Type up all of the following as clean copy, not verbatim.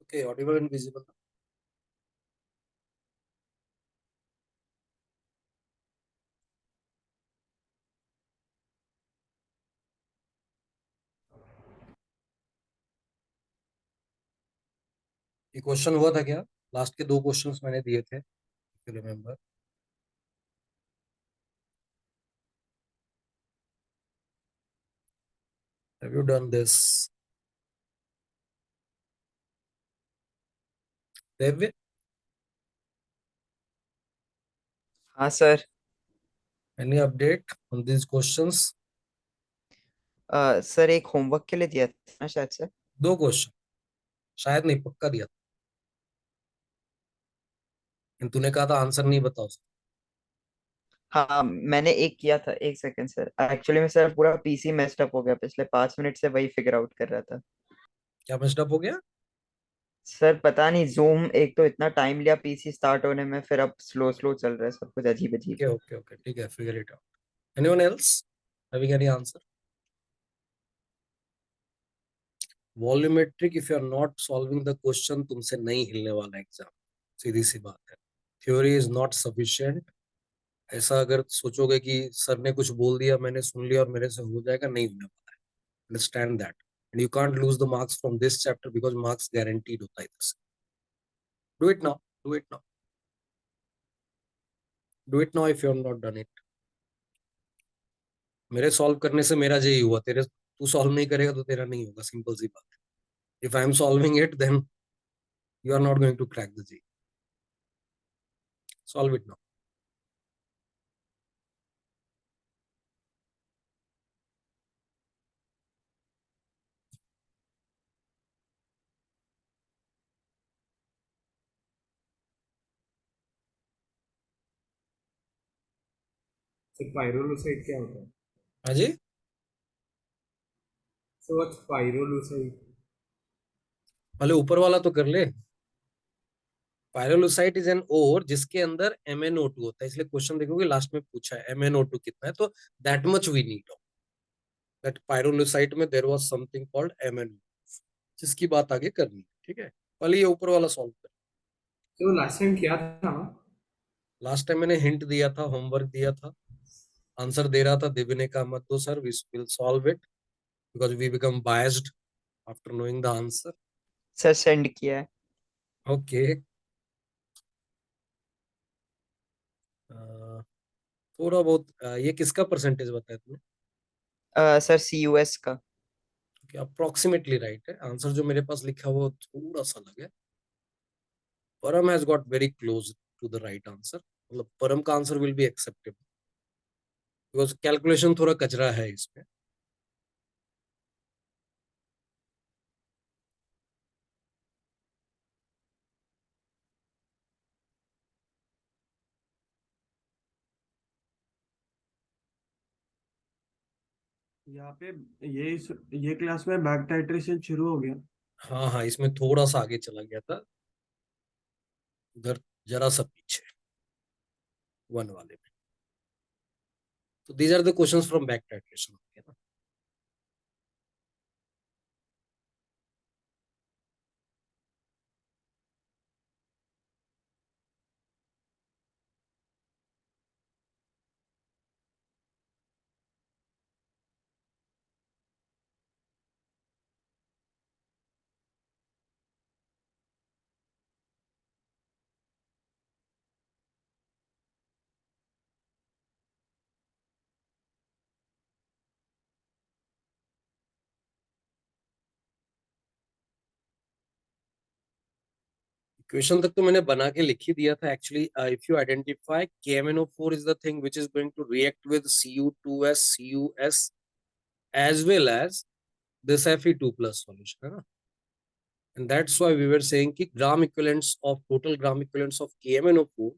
Okay, audible and visible. ये question हुआ था क्या? लास्ट के दो क्वेश्चंस मैंने दिए थे, if you remember. Have you done this? Devya, हाँ sir. any update on these questions? Sir एक होमवर्क के लिए दिया था ना शायद से। दो क्वेश्चन, शायद नहीं, पक्का दिया था। लेकिन तूने कहा था आंसर नहीं बताओ सर। हाँ मैंने एक किया था, एक सेकंड सर। एक्चुअली में सर पूरा पीसी मेस्ड अप हो गया, पिछले 5 मिनट से वही फिगर आउट कर रहा था। क्या मेस्ड हो गया? सर पता नहीं, जूम एक तो इतना टाइम लिया पीसी स्टार्ट होने में, फिर अब स्लो स्लो चल रहा है सब कुछ, अजीब अजीब। ओके ओके ओके, ठीक है, figure it out. Anyone else having any answer? Volumetric, if you are not solving the question, तुमसे नहीं हिलने वाला एग्जाम। सीधी सी बात है। Theory is not sufficient. ऐसा अगर सोचोगे कि सर ने कुछ बोल दिया, मैंने सुन लिया और मेरे से हो जाएगा, नहीं होने वाला है। Understand that, and you can't lose the marks from this chapter because marks guaranteed होता है इधर से। Do it now, do it now, do it now if you are not done it. मेरे सॉल्व करने से मेरा यही हुआ, तेरे तू सॉल्व नहीं करेगा तो तेरा नहीं होगा, सिंपल सी बात है। If I am solving it then you are not going to crack the JEE. Solve it now. Sir pyrolusite क्या होता है? हाँ जी। Sir what's पायरोलुसाइड? पहले ऊपर वाला तो कर ले। पायरोलुसाइट इज एन ओर जिसके अंदर MnO2 होता है, इसलिए क्वेश्चन देखोगे लास्ट में पूछा है MnO2 कितना है, तो that much we need. That pyrolusite में there was something called MnO, जिसकी बात आगे करनी है, ठीक है। पहले ये ऊपर वाला सॉल्व कर। सर वो लास्ट टाइम किया था ना? लास्ट टाइम मैंने हिंट दिया था, होमवर्क दिया था, आंसर दे रहा था, दिव्य ने कहा मत दो sir, we will solve it because we become biased after knowing the answer. Sir send किया है। ओके। थोड़ा बहुत ये किसका परसेंटेज बताया तुमने? सर CUS का। अप्रोक्सीमेटली राइट है आंसर, जो मेरे पास लिखा हुआ वो थोड़ा सा अलग है। Param has got very close to the right answer, मतलब परम का answer will be acceptable because calculation थोड़ा कचरा है इसमें। यहाँ पे ये ये क्लास में बैक टाइट्रेशन शुरू हो गया। हाँ हाँ, इसमें थोड़ा सा आगे चला गया था, उधर जरा सा पीछे वन वाले में। तो these are the questions from back titration ना। इक्वेशन तक तो मैंने बना के लिख ही दिया था actually. If you identify KMnO4 is the thing which is going to react with Cu2s CuS as well as this Fe2 plus solution, है ना। And that's why we were saying कि gram equivalents of total gram equivalents of KMnO4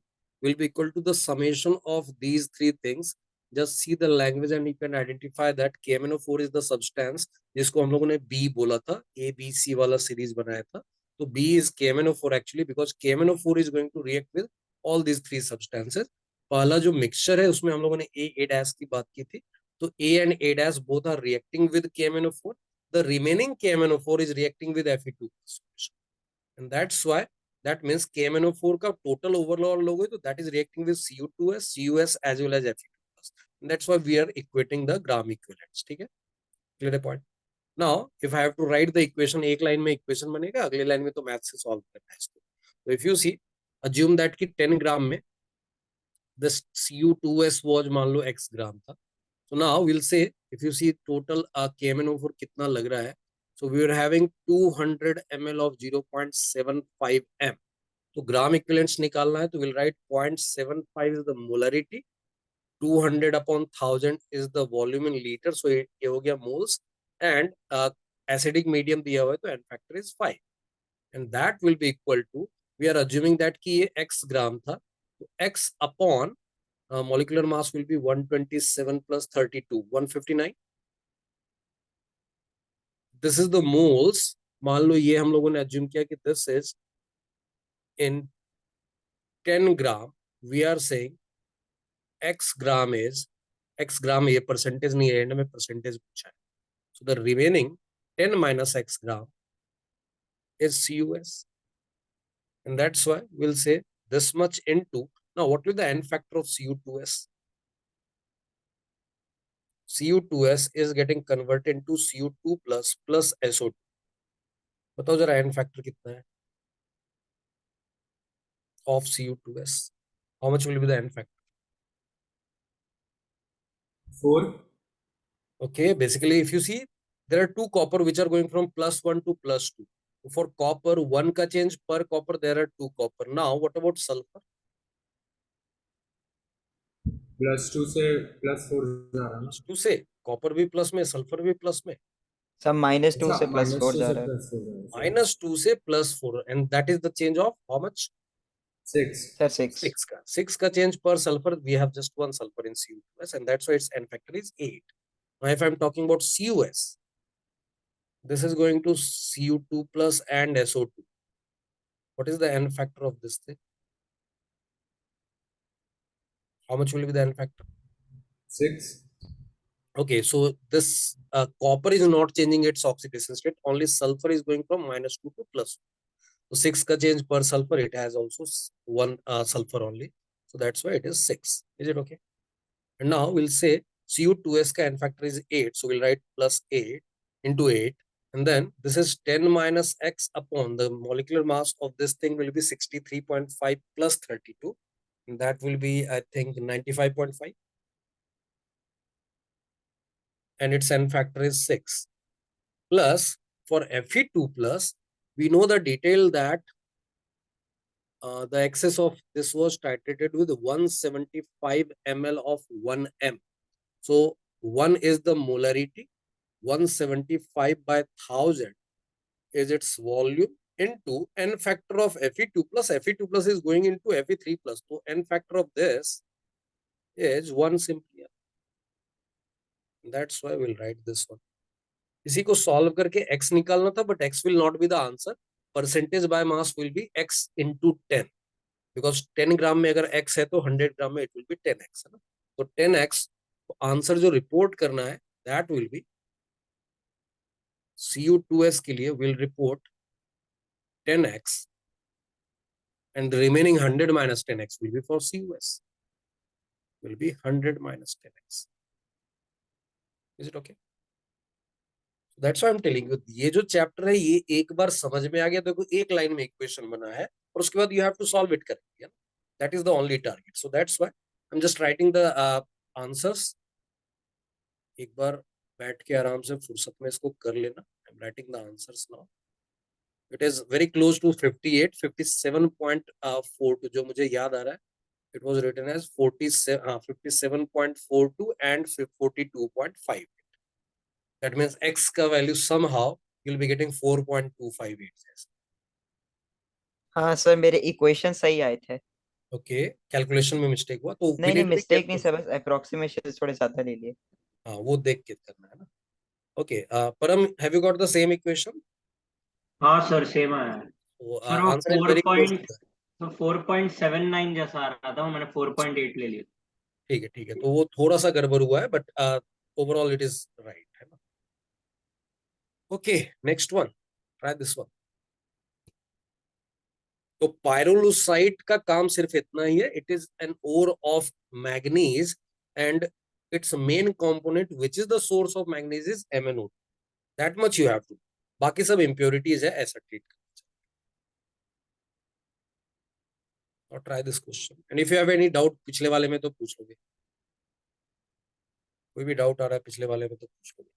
will be equal to the summation of these three things. Just see the language and you can identify that KMnO4 is the substance जिसको हम लोगों ने B बोला था, ABC वाला series बनाया था। तो B is KMnO4 actually because KMnO4 is going to react with all these three substances. पहला जो मिक्सचर है उसमें हम लोगों ने A dash की बात की थी, तो A and A dash both are reacting with KMnO4. The remaining KMnO4 is reacting with Fe2 solution. and that's why that means KMnO4 का total overall लोगे तो that is reacting with Cu2s, CuS as well as Fe2+. And that's why we are equating the gram equivalents. ठीक है, clear the point. Now if I have to write the equation, एक line में equation बनेगा, अगले line में तो math से solve करना है इसको. So if you see, assume that कि 10 ग्राम में this Cu2s was मान लो x ग्राम था. So now we'll say, if you see total KMnO4 कितना लग रहा है, so we are having 200 ml of 0.75 m. तो ग्राम इक्विवेलेंट्स निकालना है तो we'll write 0.75 is the molarity, 200 upon 1000 is the volume in liter, so ये हो गया moles, and acidic medium दिया हुआ है तो n factor is 5, and that will be equal to, we are assuming that कि ये x ग्राम था, तो x upon molecular mass will be 127 plus 32, 159. This is the moles. मान लो ये हम लोगों ने assume किया कि this is in 10 gram. We are saying x gram is, x gram ये percentage नहीं है, end में percentage पूछा है. So the remaining 10 minus x gram is CuS, and that's why we'll say this much into. Now what will the n factor of Cu2s? Cu2s is getting converted into Cu2 plus SO2. बताओ जरा n factor कितना है of Cu2s? How much will be the n factor? 4. Okay, basically if you see, there are two copper which are going from +1 to +2. For copper, 1 का change per copper, there are 2 copper. Now what about sulfur? +2 से +4 जा रहा ना. +2 से copper भी plus में, sulfur भी plus में. सब -2 से अच्छा, +4 -2 जा से रहा है. +4 जा रहा है. -2 से +4, and that is the change of how much? 6. Sir 6. 6 का change per sulfur. We have just one sulfur in Cu2s, and that's why its n factor is 8. Now if I'm talking about CuS, this is going to Cu2 plus and SO2. What is the n factor of this thing? How much will be the n factor? 6. Okay, so this copper is not changing its oxidation state. Only sulfur is going from -2 to +1. So 6 ka change per sulfur, it has also one sulfur only. So that's why it is 6. Is it okay? And now we'll say Cu2s ka n factor is 8. So we'll write +8 into 8. And then this is 10 minus x upon the molecular mass of this thing will be 63.5 plus 32. And that will be, I think, 95.5. And its n factor is 6. Plus, for Fe2 plus, we know the detail that the excess of this was titrated with 175 ml of 1m. So 1 is the molarity, 175 by 1000 is its volume into n factor of Fe2 plus. Fe2 plus is going into Fe3 plus. So n factor of this is 1 simply. That's why we'll write this one. इसी को solve करके x निकालना था, but x will not be the answer. Percentage by mass will be x into 10, because 10 ग्राम में अगर x है तो 100 ग्राम में it will be 10x है ना. तो 10x आंसर जो रिपोर्ट करना है that will be Cu2s के लिए will report 10x, and the remaining 100 minus 10x will be for CuS, will be 100 minus 10x. Is it okay? That's why I'm telling you, ये जो chapter है ये एक बार समझ में आ गया, देखो एक लाइन में इक्वेशन बना है और उसके बाद you have to solve it correctly. That is the only target. So that's why I'm just writing the answers. एक बार बैठ के आराम से फुर्सत में इसको कर लेना. I'm writing the answers now. It is very close to 58, 57.42 जो मुझे याद आ रहा है. It was written as 57.42 and 42.5. That means x का value somehow you'll be getting 4.258. हाँ सर, मेरे इक्वेशन सही आए थे. Okay, कैलकुलेशन में मिस्टेक हुआ तो we नहीं need to be मिस्टेक नहीं careful. सर, बस अप्रोक्सीमेशन थोड़े ज्यादा ले लिए. हाँ, वो देख के करना है ना. Okay, Param, have you got the same equation? हाँ सर, सेम आया है So, सर. वो answer is very close to that. 4.79 जैसा आ रहा था, वो मैंने 4.8 ले लिया. ठीक है, तो वो थोड़ा सा गड़बड़ हुआ है, but overall it is right है ना. Okay, next one, try this one. तो पायरोलुसाइट का काम सिर्फ इतना ही है, it is an ore of manganese and its main component which is the source of manganese is MnO, that much you have to, बाकी सब impurities है, ऐसा ट्रीट करना चाहिए। और try this question and if you have any doubt पिछले वाले में तो पूछ लोगे, कोई भी डाउट आ रहा है पिछले वाले में तो पूछ लोगे।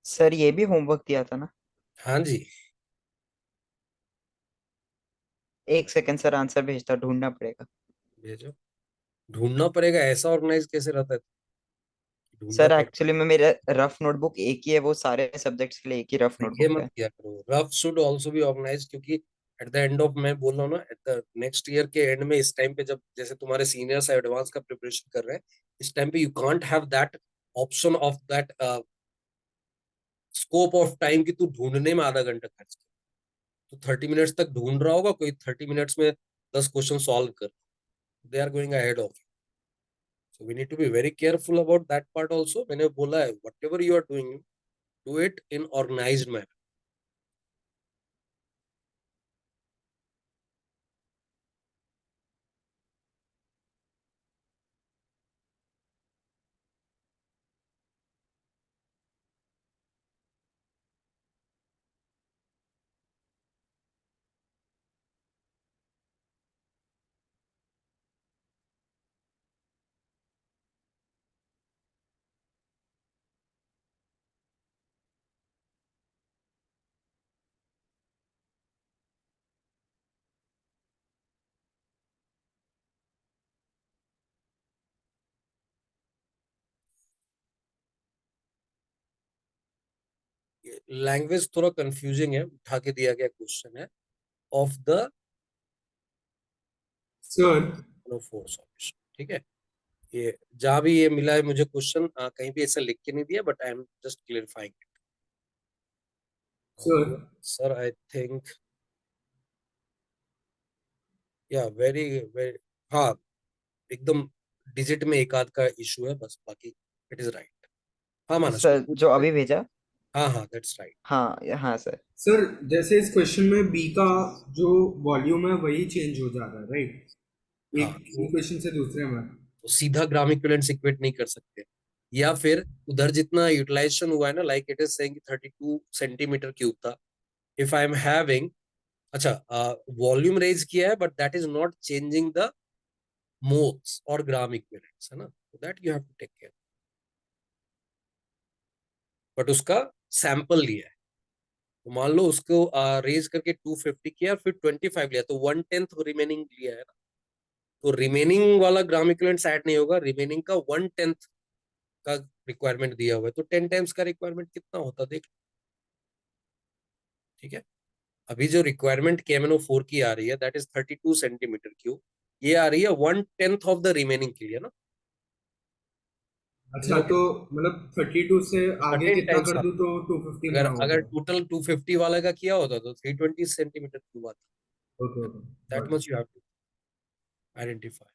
सर ये भी होमवर्क दिया था ना? हाँ जी, एक सेकंड सर, आंसर भेजता, ढूंढना पड़ेगा। भेजो। ढूंढना पड़ेगा, ऐसा ऑर्गेनाइज कैसे रहता है, ढूंढना सर पड़ेगा। एक्चुअली में मेरा रफ नोटबुक एक ही है, वो सारे सब्जेक्ट्स के लिए एक ही रफ ये नोटबुक मत है। किया करो, rough should also be organise, क्योंकि एट द एंड ऑफ, मैं बोल रहा हूँ ना, एट द नेक्स्ट ईयर के एंड में इस टाइम पे जब जैसे तुम्हारे सीनियर्स एडवांस का प्रिपरेशन कर रहे हैं, इस टाइम पे you can't have that option of that scope of time कि तू ढूंढने में आधा घंटा खर्च कर, तो 30 मिनट्स तक ढूंढ रहा होगा, कोई 30 मिनट्स में 10 क्वेश्चन सॉल्व कर, they are going ahead of. So we need to be very careful about that part also. मैंने बोला है, what you are doing, do it in organised manner. Language थोड़ा कंफ्यूजिंग है, उठा के दिया गया क्वेश्चन है, of the sir four solution, ठीक है। ये जहां भी ये मिला है मुझे क्वेश्चन, कहीं भी ऐसा लिख के नहीं दिया, but I am just clarifying. Sir sir I think, yeah very very, हाँ, एकदम डिजिट में एक आध का इशू है बस, बाकी इट इज राइट। हाँ मानस, कोई सर पूछ जो रहा है? अभी भेजा। हाँ हाँ, दैट्स राइट। हाँ हाँ सर। सर जैसे इस क्वेश्चन में बी का जो वॉल्यूम है वही चेंज हो जा रहा है, राइट? हाँ, एक इक्वेशन से दूसरे में। तो सीधा ग्राम इक्विवेलेंस इक्वेट नहीं कर सकते, या फिर उधर जितना यूटिलाइजेशन हुआ है ना, like it is saying 32 centimetre cube था, इफ आई एम हैविंग, अच्छा, वॉल्यूम रेज किया है, but that is not changing the moles और ग्राम इक्विवेलेंट्स, है ना, तो that you have to take care. But उसका सैंपल लिया है, तो मान लो उसको रेज करके 250 किया, फिर 25 लिया, तो 1/10 रिमेनिंग लिया है ना, तो रिमेनिंग वाला ग्राम इक्विवेलेंट्स ऐड नहीं होगा, रिमेनिंग का 1/10 का रिक्वायरमेंट दिया हुआ है, तो 10 टाइम्स का रिक्वायरमेंट कितना होता देख, ठीक है। अभी जो रिक्वायरमेंट KMnO4 की आ रही है, दैट इज 32 सेंटीमीटर क्यूब, ये आ रही है 1/10 ऑफ द रिमेनिंग के लिए ना, अच्छा, समझ तो गए? मतलब 32 से उसका आगे 10 कितना टाइम्स कर आता दूं है। तो 250 में अगर अगर होगा? टोटल 250 वाले का किया होता तो 320 सेंटीमीटर क्यूब आता, okay okay, that got much it. You have to identify.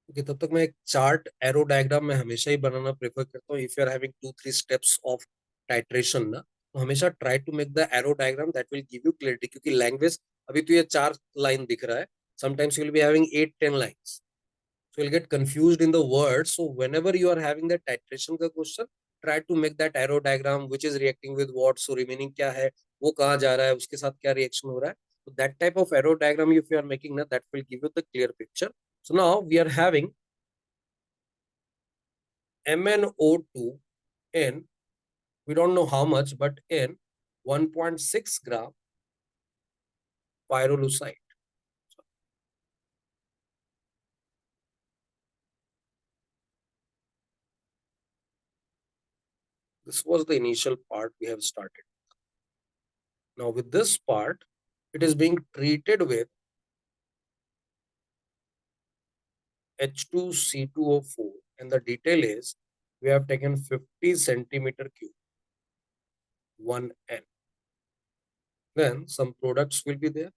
Okay, तब तक मैं एक चार्ट एरो डायग्राम में हमेशा ही बनाना प्रेफर करता हूँ, if you are having 2-3 steps of titration ना, तो हमेशा try to make the arrow diagram that will give you clarity, क्योंकि लैंग्वेज अभी तो ये 4 लाइन दिख रहा है, sometimes you will be having 8-10 lines, so you'll get confused in the words. So whenever you are having that titration का question, try to make that arrow diagram which is reacting with what, so remaining क्या है, वो कहाँ जा रहा है, उसके साथ क्या reaction हो रहा है. So that type of arrow diagram if you are making ना, that will give you the clear picture. So now we are having MnO2 in, we don't know how much, but in 1.6 gram pyrolusite. This was the initial part we have started. Now with this part, it is being treated with H2C2O4, and the detail is we have taken 50 centimeter cube, 1N. Then some products will be there.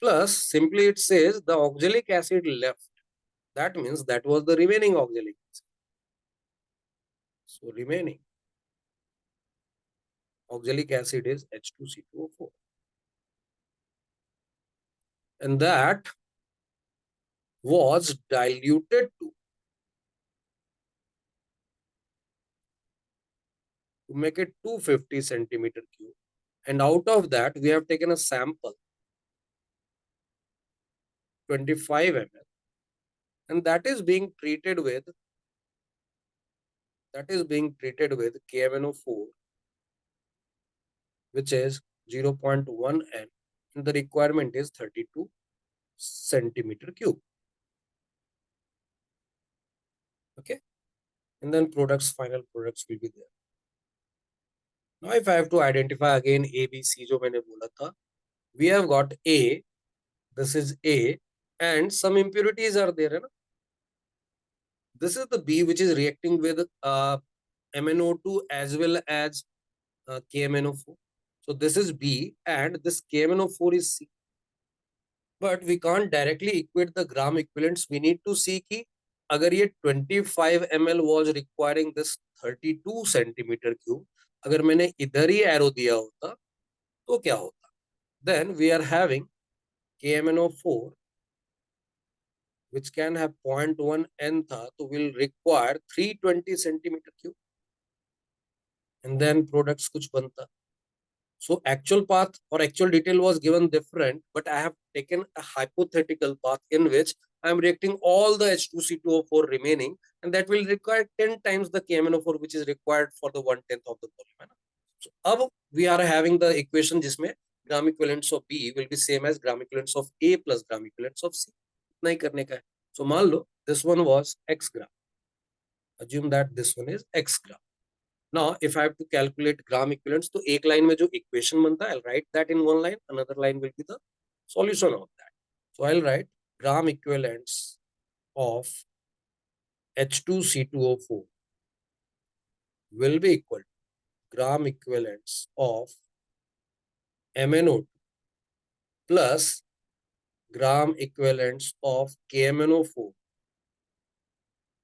Plus, simply it says the oxalic acid left. That means that was the remaining oxalic acid. So remaining oxalic acid is H2C2O4. And that was diluted to make it 250 centimeter cube. And out of that, we have taken a sample, 25 ml, and that is being treated with KMNO4, which is 0.1 N, and the requirement is 32 centimeter cube. Okay, and then final products will be there. Now if I have to identify again A, B, C जो मैंने बोला था, we have got A, this is A, and some impurities are there, है ना? This is the B which is reacting with MnO2 as well as KMnO4. So this is B and this KMnO4 is C. But we can't directly equate the gram equivalents. We need to see कि अगर ये 25 ml was requiring this 32 centimeter cube, अगर मैंने इधर ही arrow दिया होता तो क्या होता? Then we are having KMnO4 which can have 0.1 N था, तो will require 320 centimeter cube, and then products कुछ बनता. So actual path or actual detail was given different, but I have taken a hypothetical path in which I am reacting all the H2C2O4 remaining, and that will require 10 times the KMnO4 which is required for the 1/10 of the volume. So अब we are having the equation जिसमें gram equivalents of B will be same as gram equivalents of A plus gram equivalents of C. इतना ही करने का है. So मान लो this one was X gram. Assume that this one is X gram. Now, if I have to calculate gram equivalents, तो एक line में जो equation बनता है, I'll write that in one line. Another line will be the solution of that. So I'll write gram equivalents of H2C2O4 will be equal to gram equivalents of MnO2 plus gram equivalents of KMnO4,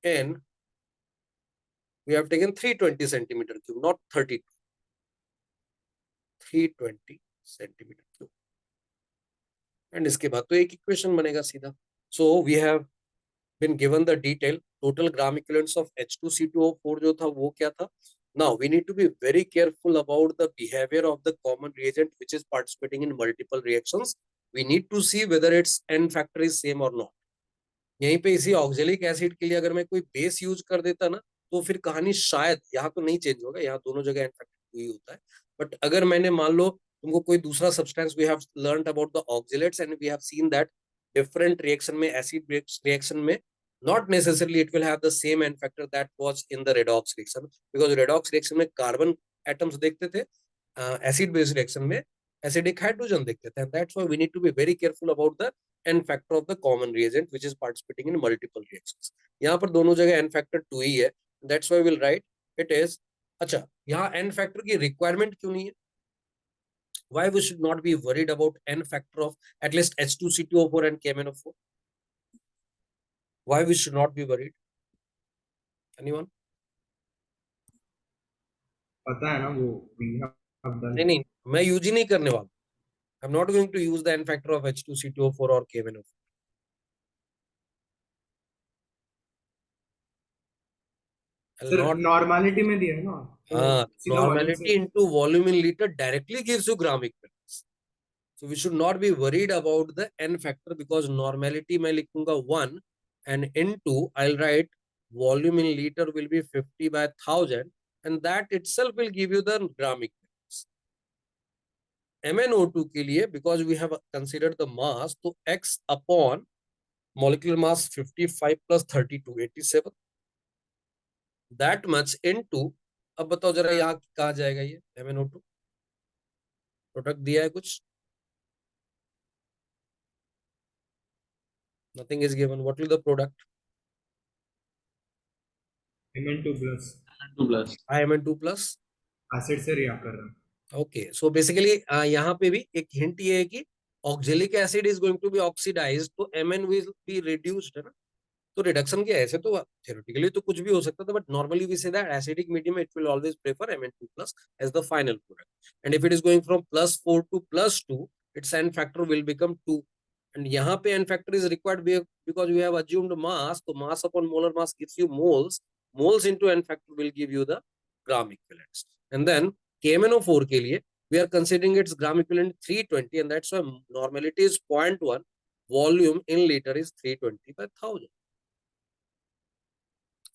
and we have taken 320 centimeter cube, not 32. 320 centimeter cube. And इसके बाद तो एक equation बनेगा सीधा. So we have been given the detail total gram equivalents of H2C2O4 जो था वो क्या था. Now we need to be very careful about the behavior of the common reagent which is participating in multiple reactions. We need to see whether its N factor is same or not. यहीं पे इसी oxalic acid के लिए अगर मैं कोई base use कर देता ना, तो फिर कहानी शायद यहाँ तो नहीं चेंज होगा, यहाँ दोनों जगह इनफैक्ट ही होता है. बट अगर मैंने मान लो तुमको कोई दूसरा substance, we have learned about the oxalates and we have seen that different reaction में, एसिड रिएक्शन में not necessarily it will have the same N factor that was in the redox reaction, because redox reaction में carbon atoms देखते थे, acid base reaction में acidic hydrogen देखते थे. That's why we need to be very careful about the N factor of the common reagent which is participating in multiple reactions. यहाँ पर दोनों जगह N factor 2 ही है. That's why we'll write it is. अच्छा, यहाँ N factor की requirement क्यों नहीं है? Why we should not be worried about N factor of at least H2C2O4 and KMnO4? Why we should not be worried? Anyone? पता है ना वो, we have done नहीं it. नहीं, मैं यूज ही नहीं करने वाला. I am not going to use the n factor of H2CO4 और KMnO4. I'll sir not. Normality में दिया है ना, तो हाँ, सीधा वॉल्यूम से. normality into volume in liter directly gives you gram equivalence. So we should not be worried about the n factor because normality मैं लिखूंगा 1 and into I'll write volume in liter will be 50 by 1000 and that itself will give you the gram equivalence. MnO2 के लिए because we have considered the mass, तो x upon molecular mass 55 plus 32 87 that much into. अब बताओ जरा यहाँ कहाँ जाएगा ये MnO2 प्रोडक्ट दिया है कुछ. Nothing is given. What will the product? Mn2 plus 2 plus. IMN2 plus. Acid से रिएक्ट कर रहा है. Okay, so basically यहाँ पे भी एक हिंट ये है कि oxalic acid is going to be oxidised तो Mn विल बी रिड्यूस्ड, है ना. तो रिडक्शन के ऐसे तो थ्योरेटिकली तो कुछ भी हो सकता था, but normally we say that acidic medium it will always prefer Mn2 plus as the final product. And if it is going from +4 to +2, its n factor will become 2. And यहाँ पे n factor is required because we have assumed mass, तो mass upon molar mass gives you moles. Moles into n factor will give you the gram equivalents. And then KMnO4 के लिए we are considering its gram equivalent 320 and that's why normality is 0.1, volume in liter is 320 by 1000.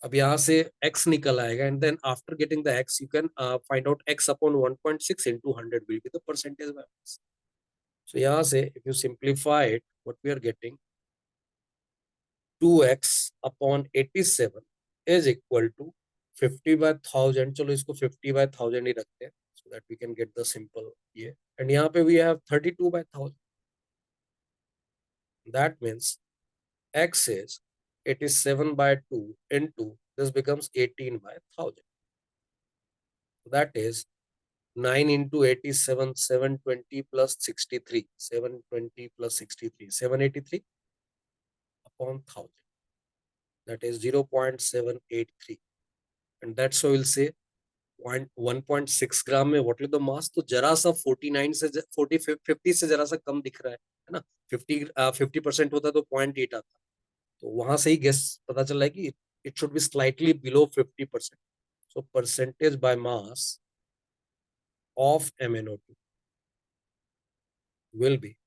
अब यहाँ से x निकल आएगा and then after getting the x you can find out x upon 1.6 into 100 will be the percentage by mass. So यहाँ से if you simplify it, what we are getting 2x upon 87 is equal to 50 by 1000. चलो इसको 50 by 1000 ही रखते हैं so that we can get the simple ये. And यहाँ पे we have 32 by 1000. That means x is 87 by 2 into this becomes 18 by 1000. That is 9 into 87, 720 plus 63, 720 plus 63, 783 upon 1000. That is 0.783. And that's why we'll say 1.6 ग्राम में what is the mass. तो जरा सा 49 से 50 से जरा सा कम दिख रहा है ना. 50% होता तो 0.8 आता. तो वहां से ही गेस पता चल रहा है कि it should be slightly below 50%. So percentage by mass of MnO2 will be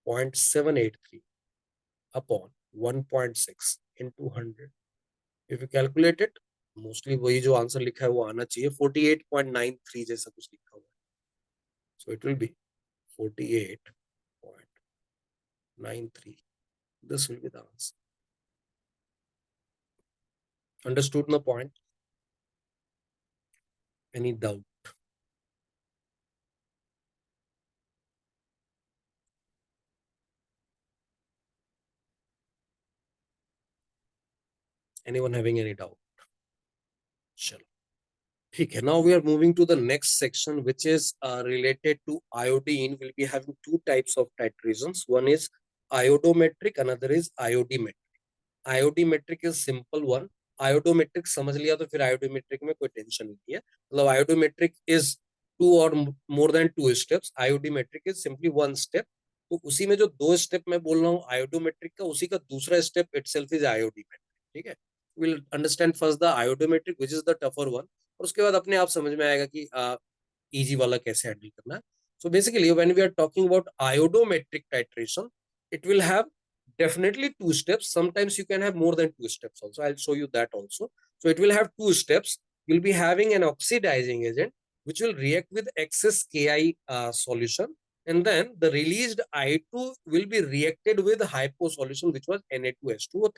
0.783 upon 1.6 into 100. If you calculate it, mostly वही जो आंसर लिखा है वो आना चाहिए 48.93 जैसा कुछ लिखा हुआ है. So it will be 48.93. This will be the answer. Understood the point? Any doubt? Anyone having any doubt? Chalo. Okay, now we are moving to the next section, which is related to iodine. We'll be having two types of titrations. One is iodometric, another is iodimetric. Iodimetric is simple one. Iodometric समझ लिया तो फिर iodimetric में कोई tension नहीं है. मतलब iodometric is two or more than two steps. Iodimetric is simply one step. तो उसी में जो दो स्टेप मैं बोल रहा हूँ iodometric का, उसी का दूसरा स्टेप itself is iodimetric. ठीक है. We'll understand first the iodometric, which is the tougher one. और उसके बाद अपने आप समझ में आएगा कि easy वाला कैसे हैंडल करना है. So basically, when we are talking about iodometric titration, it will have definitely two steps. Sometimes you can have more than two steps also. I'll show you that also. So it will have two steps. You'll be having an oxidizing agent which will react with excess Ki solution, and then the released I2 will be reacted with hypo solution which was Na2H2O3.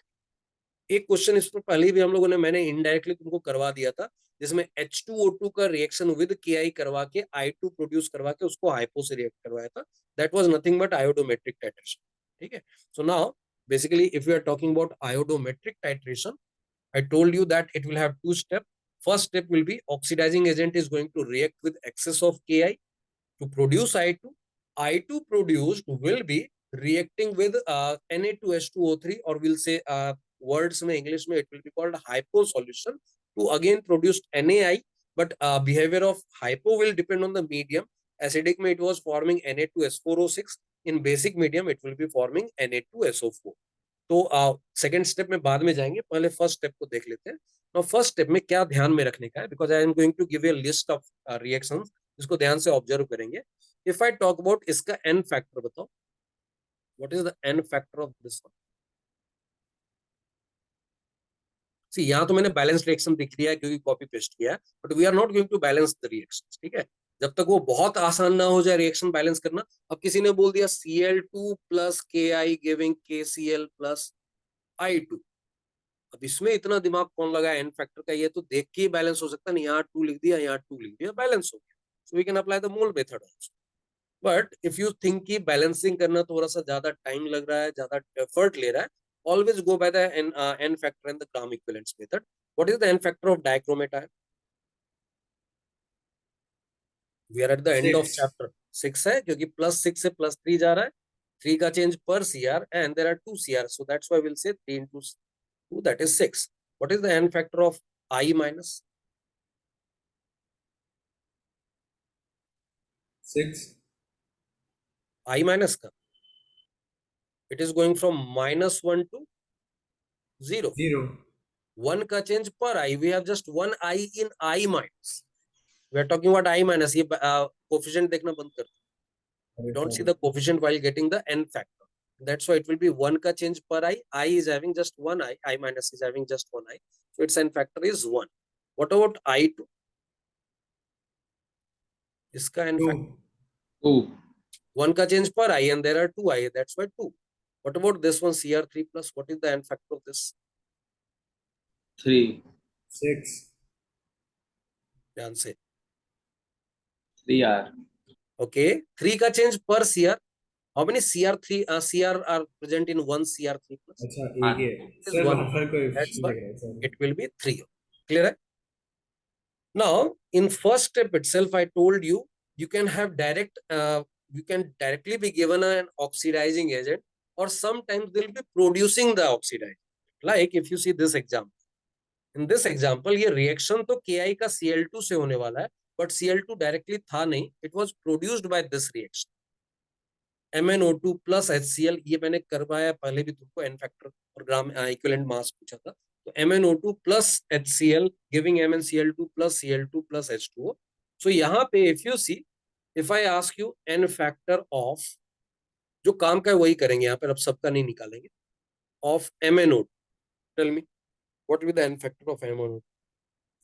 एक question इस पर पहले भी हम लोगों ने मैंने indirectly तुमको करवा दिया था, जिसमें H2O2 का रिएक्शन विद Ki करवा के I2 प्रोड्यूस करवा के उसको हाइपो से रिएक्ट करवाया था. That was nothing but आयोडोमेट्रिक titration. ठीक है. So now basically if we are talking about iodometric titration, I told you that it will have two steps. First step will be oxidizing agent is going to react with excess of Ki to produce I2. I2 produced will be reacting with Na2H2O3, or we'll say words में English में it will be called hypo solution to again produce NaI, but behavior of hypo will depend on the medium. Acidic में it was forming Na2S4O6. In basic medium it will be forming Na2SO4. तो second step में बाद में जाएंगे, पहले first step को देख लेते हैं. तो फर्स्ट स्टेप में क्या ध्यान में रखने का है, because I am going to give a list of reactions, इसको ध्यान से ऑब्जर्व करेंगे. इफ आई टॉक अबाउट इसका एन फैक्टर बताओ, what is the n factor of this one. See यहाँ तो मैंने बैलेंस रिएक्शन दिख दिया है क्योंकि कॉपी पेस्ट किया है, but we are not going to balance the reactions. ठीक है, जब तक वो बहुत आसान ना हो जाए रिएक्शन बैलेंस करना. अब किसी ने बोल दिया Cl2 plus Ki giving KCl plus I2. अब इसमें इतना दिमाग कौन लगा एन फैक्टर का, ये तो देख के ही बैलेंस हो सकता है. यहाँ 2 लिख दिया, यहाँ 2 लिख दिया, बैलेंस हो गया. So we can apply the mole method also. But if you think कि बैलेंसिंग करना थोड़ा सा ज्यादा टाइम लग रहा है, ज्यादा एफर्ट ले रहा है, always go by the n factor and the gram equivalence method. What is the n factor of dichromate ion? We are at the end of 6. chapter. 6 है क्योंकि +6 से +3 जा रहा है. 3 का change per CR and there are 2 CR, so that's why we'll say 3 into 2, that is 6. What is the n factor of I minus? 6. I minus का it is going from -1 to 0. 0. 1 का change per I, we have just 1 I in I minus. We are talking about I minus. ये coefficient देखना बंद कर. You don't see the coefficient while getting the n factor. That's why it will be 1 का change per I. I is having just 1 I. I minus is having just 1 I. So its n factor is 1. What about I2? इसका n 2. factor 2. 1 का change per I and there are 2 I. That's why 2. What about this one CR3 plus? What is the n factor of this? 3. 6. ध्यान से. 3R. Okay. 3 का change per CR. How many CR3 CR are present in 1 CR3 plus? अच्छा एक है It is sir, 1. वहाँ पर कोई That's लग why रहा है sir. it will be 3. Clear है? Now, in first step itself, I told you, you can have you can directly be given an oxidizing agent, or sometimes they'll be producing the oxidizing. Like if you see this example. In this example, ये reaction तो Ki का Cl2 से होने वाला है, but Cl2 directly था नहीं, it was produced by this reaction. MnO2 plus HCl, ये मैंने करवाया पहले भी तुमको, n factor और ग्राम इक्विवेलेंट मास पूछा था. तो MnO2 plus HCl giving MnCl2 plus Cl2 plus H2O. So यहाँ पे if you see, if I ask you n factor of, जो काम का है वही करेंगे यहाँ पर, अब सबका नहीं निकालेंगे, of MnO2. Tell me what will be the n factor of MnO2?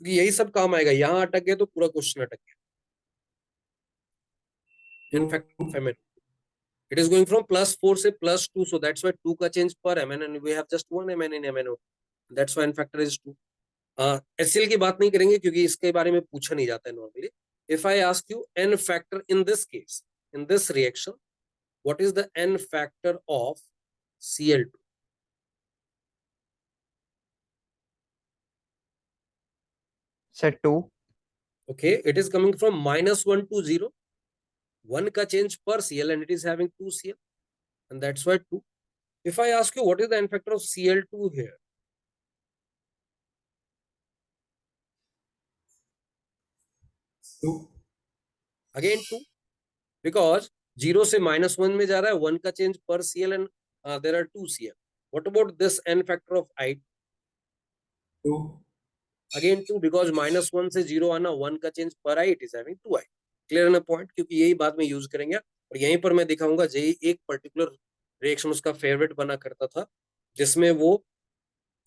क्योंकि यही सब काम आएगा. यहाँ अटक गए तो पूरा क्वेश्चन अटक गया. n factor of MnO2. It is going from +4 से +2, so that's why 2 का change per Mn and we have just 1 Mn in MnO2. That's why n factor is 2. HCl की बात नहीं करेंगे क्योंकि इसके बारे में पूछा नहीं जाता है normally. If I ask you n factor in this case, in this reaction, what is the n factor of Cl2? Sir 2. Okay, it is coming from -1 to 0. 1 का change per Cl and it is having 2 Cl, and that's why 2. If I ask you what is the n factor of Cl2 here? 2. Again 2, because 0 से -1 में जा रहा है, 1 का change per Cl and there are 2 Cl. What about this n factor of I? 2. Again 2, because -1 से 0 आना, 1 का change per I, it is having 2I. Clear ना point? क्योंकि यही बात में यूज करेंगे और यहीं पर मैं दिखाऊंगा जेई एक पर्टिकुलर रिएक्शन उसका फेवरेट बना करता था, जिसमें वो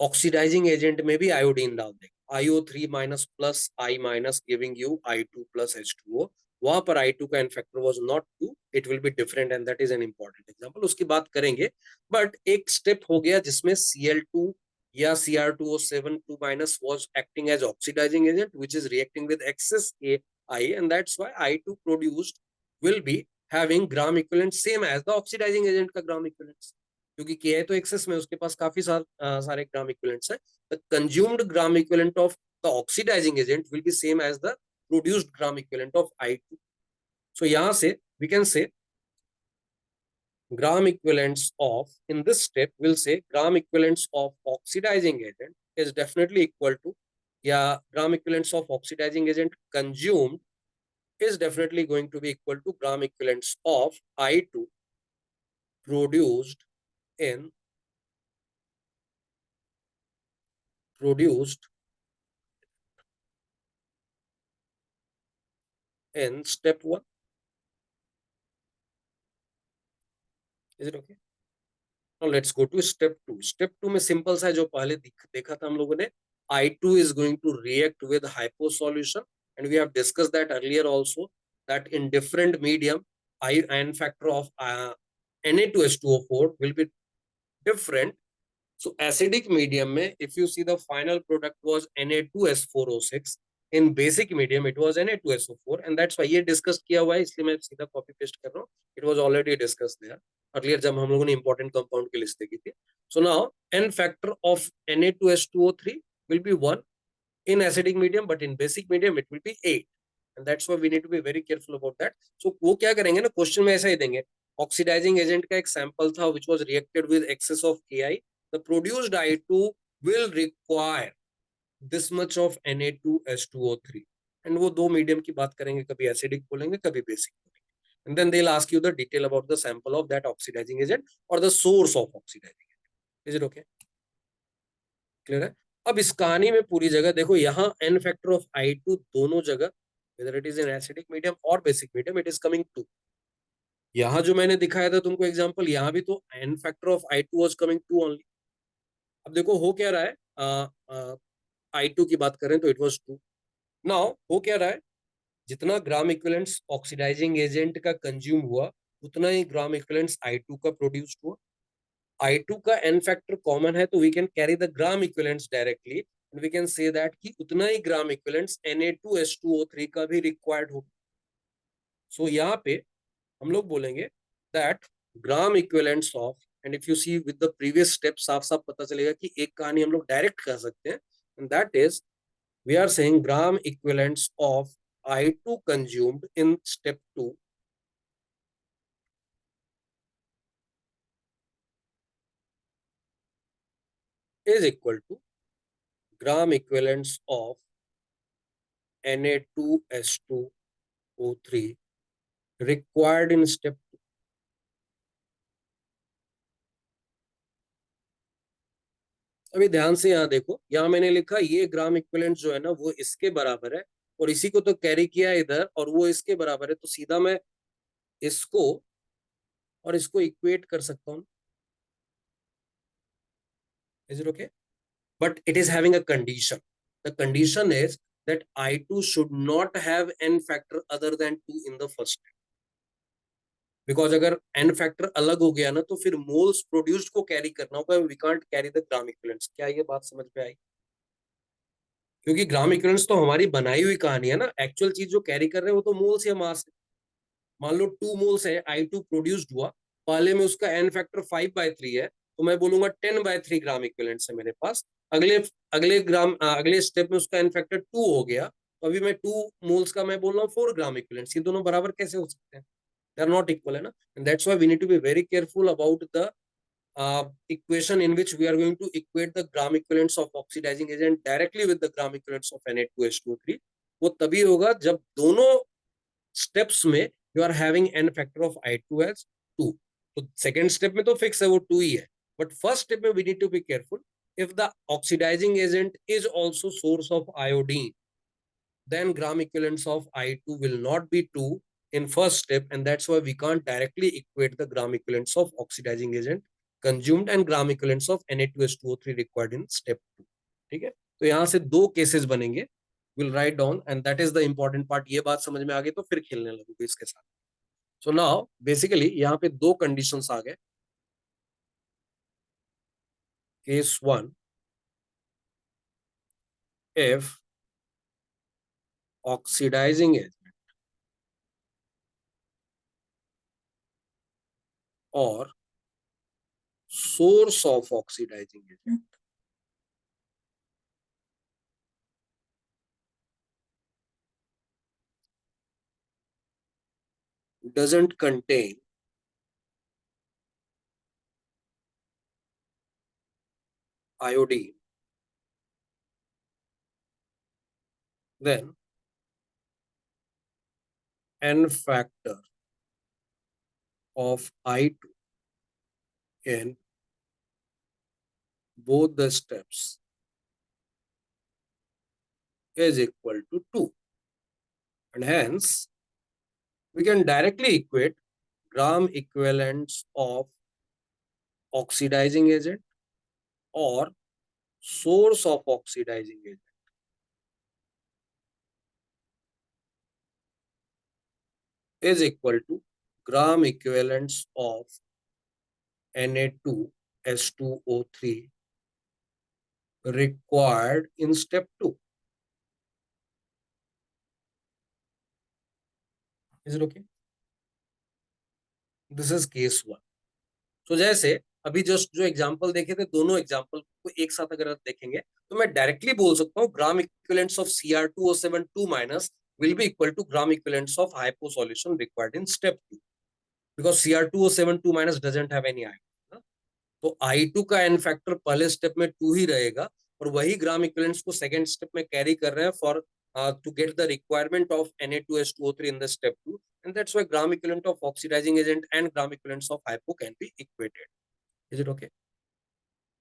ऑक्सीडाइजिंग एजेंट में भी आयोडीन डाल देगा. IO3 minus plus I minus giving you I2 plus H2O. वहां पर I2 का n factor was not 2, it will be different and that is an important example. उसकी बात करेंगे, बट एक स्टेप हो गया जिसमें Cl2 या Cr2O7 2 minus was acting as oxidizing agent which is reacting with excess Ai, and that's why I2 produced will be having gram equivalent same as the oxidizing agent का gram equivalent, क्योंकि Ki तो access में, उसके पास काफी सारे ग्राम equivalents है. The consumed gram equivalent of the oxidizing agent will be same as the produced gram equivalent of I2. So यहाँ से we can say gram equivalents of, in this step we'll say gram equivalents of oxidizing agent is definitely equal to या gram equivalents of oxidising agent consumed is definitely going to be equal to gram equivalents of I2 produced in produced in step 1. Is it okay? Now let's go to step 2. Step 2 में simple सा है जो पहले देखा था हम लोगों ने. I2 is going to react with hypo solution, and we have discussed that earlier also, that in different medium ion factor of Na2H2O4 will be different. So acidic medium में if you see the final product was Na2S4O6, in basic medium it was Na2SO4, and that's why ये discuss किया हुआ है, इसलिए मैं सीधा copy paste कर रहा हूँ. It was already discussed there earlier जब हम लोगों ने important compound की list देखी थी. So now n factor of Na2H2O3 will be 1 in acidic medium, but in basic medium it will be 8, and that's why we need to be very careful about that. So वो क्या करेंगे ना, question में ऐसा ही देंगे, oxidising agent का एक sample था which was reacted with excess of Ki, the produced I2 will require this much of Na2H2O3, and वो दो मीडियम की बात करेंगे, कभी एसिडिक बोलेंगे कभी बेसिक बोलेंगे, and then they'll ask you the detail about the sample of that oxidizing agent or the source of oxidizing agent. Is it okay? Clear है? अब इस कहानी में पूरी जगह देखो, यहाँ n फैक्टर ऑफ I2 दोनों जगह whether it is in acidic medium or basic medium it is coming 2. यहाँ जो मैंने दिखाया था तुमको एग्जांपल, यहाँ भी तो n factor of I2 was coming 2 only. अब देखो हो क्या रहा है, I2 की बात करें तो इट वाज 2. नाउ हो क्या रहा है, जितना ग्राम इक्विवेलेंट्स ऑक्सीडाइजिंग एजेंट का कंज्यूम हुआ उतना ही ग्राम इक्विवेलेंट्स I2 का प्रोड्यूस्ड हुआ. I2 का n फैक्टर कॉमन है तो we can carry the gram equivalents directly, and we can say that कि उतना ही ग्राम इक्विवेलेंट्स Na2H2O3 का भी रिक्वायर्ड होगा. सो यहाँ पे हम लोग बोलेंगे that gram equivalents of, and if you see with the previous step साफ साफ पता चलेगा कि एक कहानी हम लोग डायरेक्ट कर सकते हैं, and that is we are saying gram equivalents of I2 consumed in step 2 is equal to gram equivalents of Na2H2O3 required in step 2. अभी ध्यान से यहाँ देखो, यहाँ मैंने लिखा ये ग्राम इक्विवेलेंट जो है ना वो इसके बराबर है, और इसी को तो कैरी किया इधर, और वो इसके बराबर है, तो सीधा मैं इसको और इसको इक्वेट कर सकता हूँ. Is it okay? But it is having a condition. The condition is that I2 should not have n factor other than 2 in the first step. Because अगर n factor अलग हो गया ना तो फिर moles produced को carry करना होगा, we can't carry the gram equivalents. क्या ये बात समझ में आई? क्योंकि ग्राम इक्विवेलेंट्स तो हमारी बनाई हुई कहानी है ना, एक्चुअल चीज जो कैरी कर रहे हैं वो तो मोल्स या मास है. मान लो 2 मोल्स है, I2 प्रोड्यूस्ड हुआ, पहले में उसका n फैक्टर 5/3 है, तो मैं बोलूंगा 10/3 ग्राम इक्विवेलेंट्स है मेरे पास. अगले अगले स्टेप में उसका n फैक्टर 2 हो गया, तो अभी मैं 2 मोल्स का मैं बोल रहा हूँ 4 ग्राम इक्विवेलेंट्स. ये दोनों बराबर कैसे हो सकते हैं? दे आर नॉट इक्वल, है ना. And that's why we need to be very careful about the equation in which we are going to equate the gram equivalents of oxidizing agent directly with the gram equivalents of Na2H2O3. वो तभी होगा जब दोनों steps में you are having n factor of I2 as 2. तो second step में तो fix है वो 2 ही है, बट फर्स्ट स्टेप में we need to be careful. If the oxidising agent is also source of iodine, then gram equivalents of I2 will not be 2 in first step, and that's why we can't directly equate the gram equivalents of oxidizing agent consumed and gram equivalents of Na2H2O3 required in step 2. ठीक है, तो यहाँ से दो cases बनेंगे. Will write down, and that is the important part. ये बात समझ में आ गई तो फिर खेलने लगोगे इसके साथ. सो नाउ बेसिकली यहाँ पे दो कंडीशंस आ गए. Case 1, if oxidizing agent or source of oxidizing agent doesn't contain iodine, then n factor of I2 in both the steps is equal to 2. And hence, we can directly equate gram equivalents of oxidizing agent or source of oxidizing agent is equal to gram equivalents of Na2S2O3 required in step 2. Is it okay? This is case 1. तो जैसे अभी just जो example देखे थे, दोनों example को एक साथ अगर आप देखेंगे तो मैं डायरेक्टली बोल सकता हूँ ग्राम equivalents of Cr2O7 2- will be equal to gram equivalents of hypo solution required in step 2 because Cr2O7 2- doesn't have any ion. तो I2 का n फैक्टर पहले स्टेप में 2 ही रहेगा और वही ग्राम इक्विवेलेंट्स को सेकंड स्टेप में कैरी कर रहे हैं for to get the requirement of Na2S2O3 in the step 2, and that's why gram equivalent of oxidizing agent and gram equivalents of hypo can be equated. Is it okay?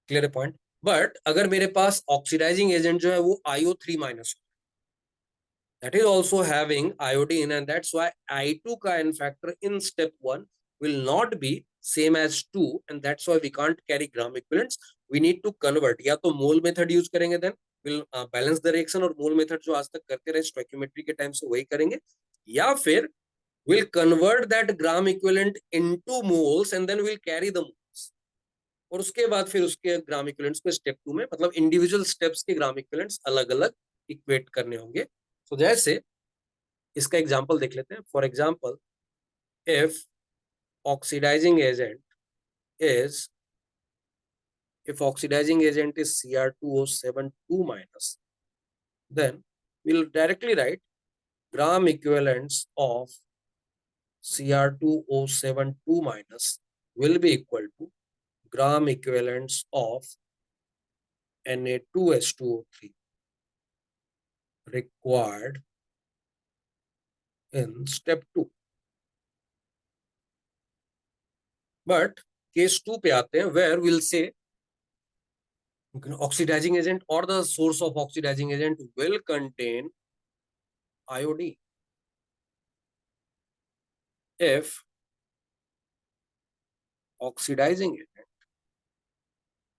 Clear point? But अगर मेरे पास oxidizing agent जो है वो IO3- that is also having iodine, and that's why I2 का n factor in step 1 will not be same as 2, and that's why we can't carry gram equivalents. We need to convert, या तो mole method use करेंगे, then we'll balance the reaction, और mole method जो आज तक करते रहे stoichiometry के टाइम से वही करेंगे, या फिर we'll convert that gram equivalent into moles and then we'll carry the moles, और उसके बाद फिर उसके ग्राम इक्विवेलेंट्स को स्टेप 2 में, मतलब इंडिविजुअल स्टेप्स के ग्राम इक्विवेलेंट्स अलग अलग इक्वेट करने होंगे. तो जैसे इसका एग्जांपल देख लेते हैं. For example, if oxidising agent is if oxidizing agent is Cr2O7 2-, then we'll directly write gram equivalents of Cr2O7 2- will be equal to gram equivalents of Na2S2O3 required in step 2. But case 2 पे आते हैं, where we'll say oxidizing agent or the source of oxidizing agent will contain iodine. If oxidizing agent,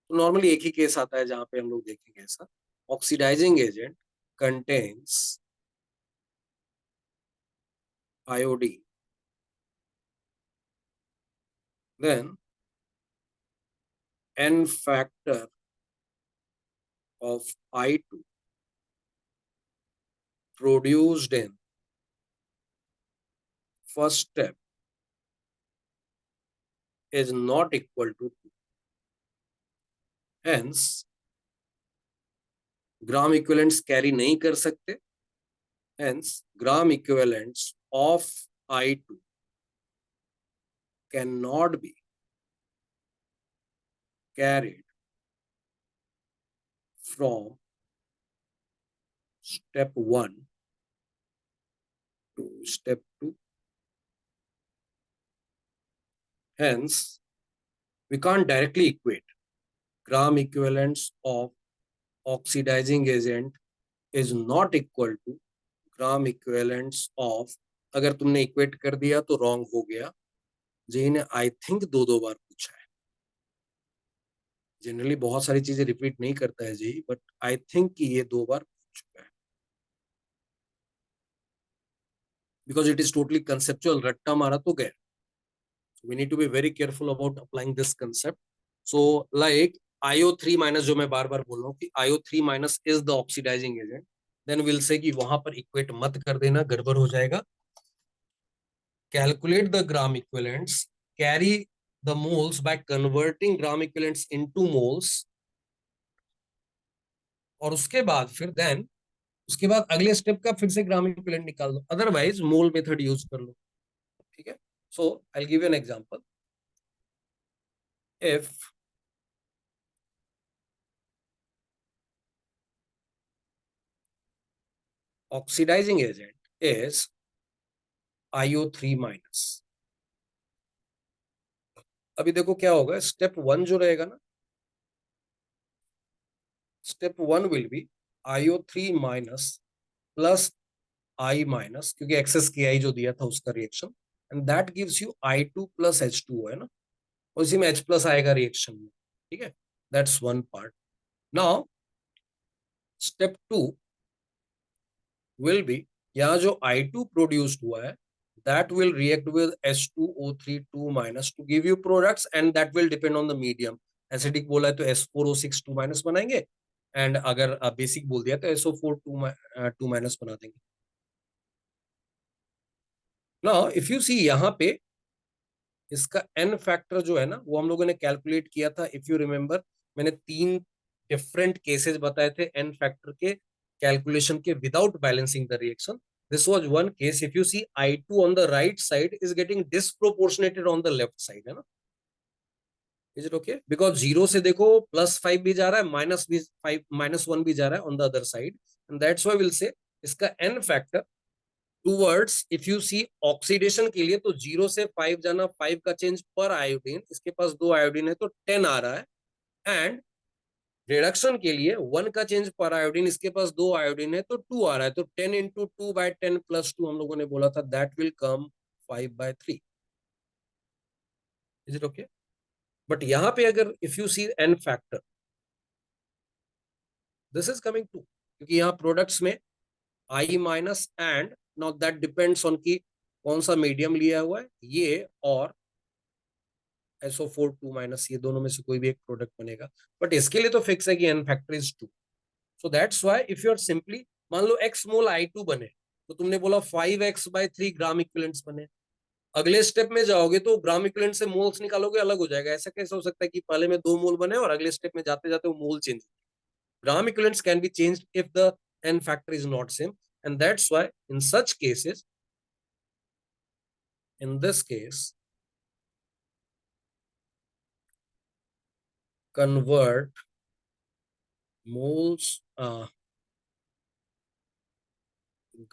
तो normally एक ही case आता है जहां पे हम लोग देखेंगे ऐसा, oxidizing agent contains iodine, then n factor of I2 produced in first step is not equal to 2. Hence, gram equivalents carry नहीं कर सकते. Hence, gram equivalents of I2 cannot be carried from step 1 to step 2. Hence, we can't directly equate gram equivalents of oxidizing agent is not equal to gram equivalents of, अगर तुमने equate कर दिया तो wrong हो गया. JEE ने I think दो बार पूछा है. जनरली बहुत सारी चीजें रिपीट नहीं करता है जेई, बट आई थिंक कि ये 2 बार पूछ चुका है, because it is totally conceptual. रट्टा मारा तो गया. We need to be very careful about applying this concept. So like IO3- जो मैं बार बार बोल रहा हूँ कि IO3- is the oxidizing agent, then we'll say कि वहां पर इक्वेट मत कर देना, गड़बड़ हो जाएगा. Calculate the gram equivalents, carry the moles by converting gram equivalents into moles, और उसके बाद फिर देन उसके बाद अगले स्टेप का फिर से ग्राम इक्विवेलेंट निकाल दो, अदरवाइज मोल मेथड यूज कर लो. ठीक है. So I will give you an example. If oxidising agent is IO3 minus. अभी देखो क्या होगा, स्टेप 1 जो रहेगा ना, step 1 will be IO3 minus plus I minus, क्योंकि एक्सेस के आई जो दिया था उसका रिएक्शन, and that gives you I2 plus H2 है ना, और इसी में H प्लस आएगा रिएक्शन में। ठीक है, that's one part. Now step 2 will be, यहाँ जो I2 प्रोड्यूस्ड हुआ है that will react with H2O3 2 minus to give you products, and that will depend on the medium. Acidic बोला है तो S4O6 2 माइनस बनाएंगे, एंड अगर बेसिक बोल दिया तो SO4 2 माइनस बना देंगे। नाउ इफ यू सी यहाँ पे इसका एन फैक्टर जो है ना, वो हम लोगों ने कैलकुलेट किया था। इफ यू रिमेम्बर, मैंने 3 डिफरेंट केसेस बताए थे एन फैक्टर के कैलकुलेशन के without balancing the reaction. This was one case. If you see I2 on the right side is getting disproportionated on the left side, है ना। Is it okay? Because 0 से देखो +5 भी जा रहा है, -1 भी जा रहा है on the other side, and that's why will say इसका n factor towards, if you see oxidation के लिए तो 0 से 5 जाना, 5 का चेंज पर आयोडीन, इसके पास 2 आयोडीन है तो 10 आ रहा है, एंड रिडक्शन के लिए 1 का चेंज पर आयोडीन, इसके पास 2 आयोडीन है तो 2 आ रहा है, तो 10 इंटू 2/10 प्लस 2 हम लोगों ने बोला था, that will come 5/3। Is it okay? But यहाँ पे अगर if you see n factor, this is coming to, क्योंकि यहाँ प्रोडक्ट्स में I minus, and now that depends on की कौन सा मीडियम लिया हुआ है, ये और SO4 2 माइनस, ये दोनों में से कोई भी एक प्रोडक्ट बनेगा। बट इसके लिए तो फिक्स है कि n factor is 2। So that's why if you are simply, मान लो x मोल I2 बने, तो तुमने बोला 5x/3 ग्राम इक्विवेलेंट्स बने। अगले स्टेप में जाओगे तो ग्राम इक्विवेलेंट से मोल्स निकालोगे, अलग हो जाएगा। ऐसा कैसे हो सकता है कि पहले में 2 मोल बने और अगले स्टेप में जाते जाते वो mole change? Gram equivalents can be changed if the n factor is not same, and that's why in such cases, in this case, convert moles,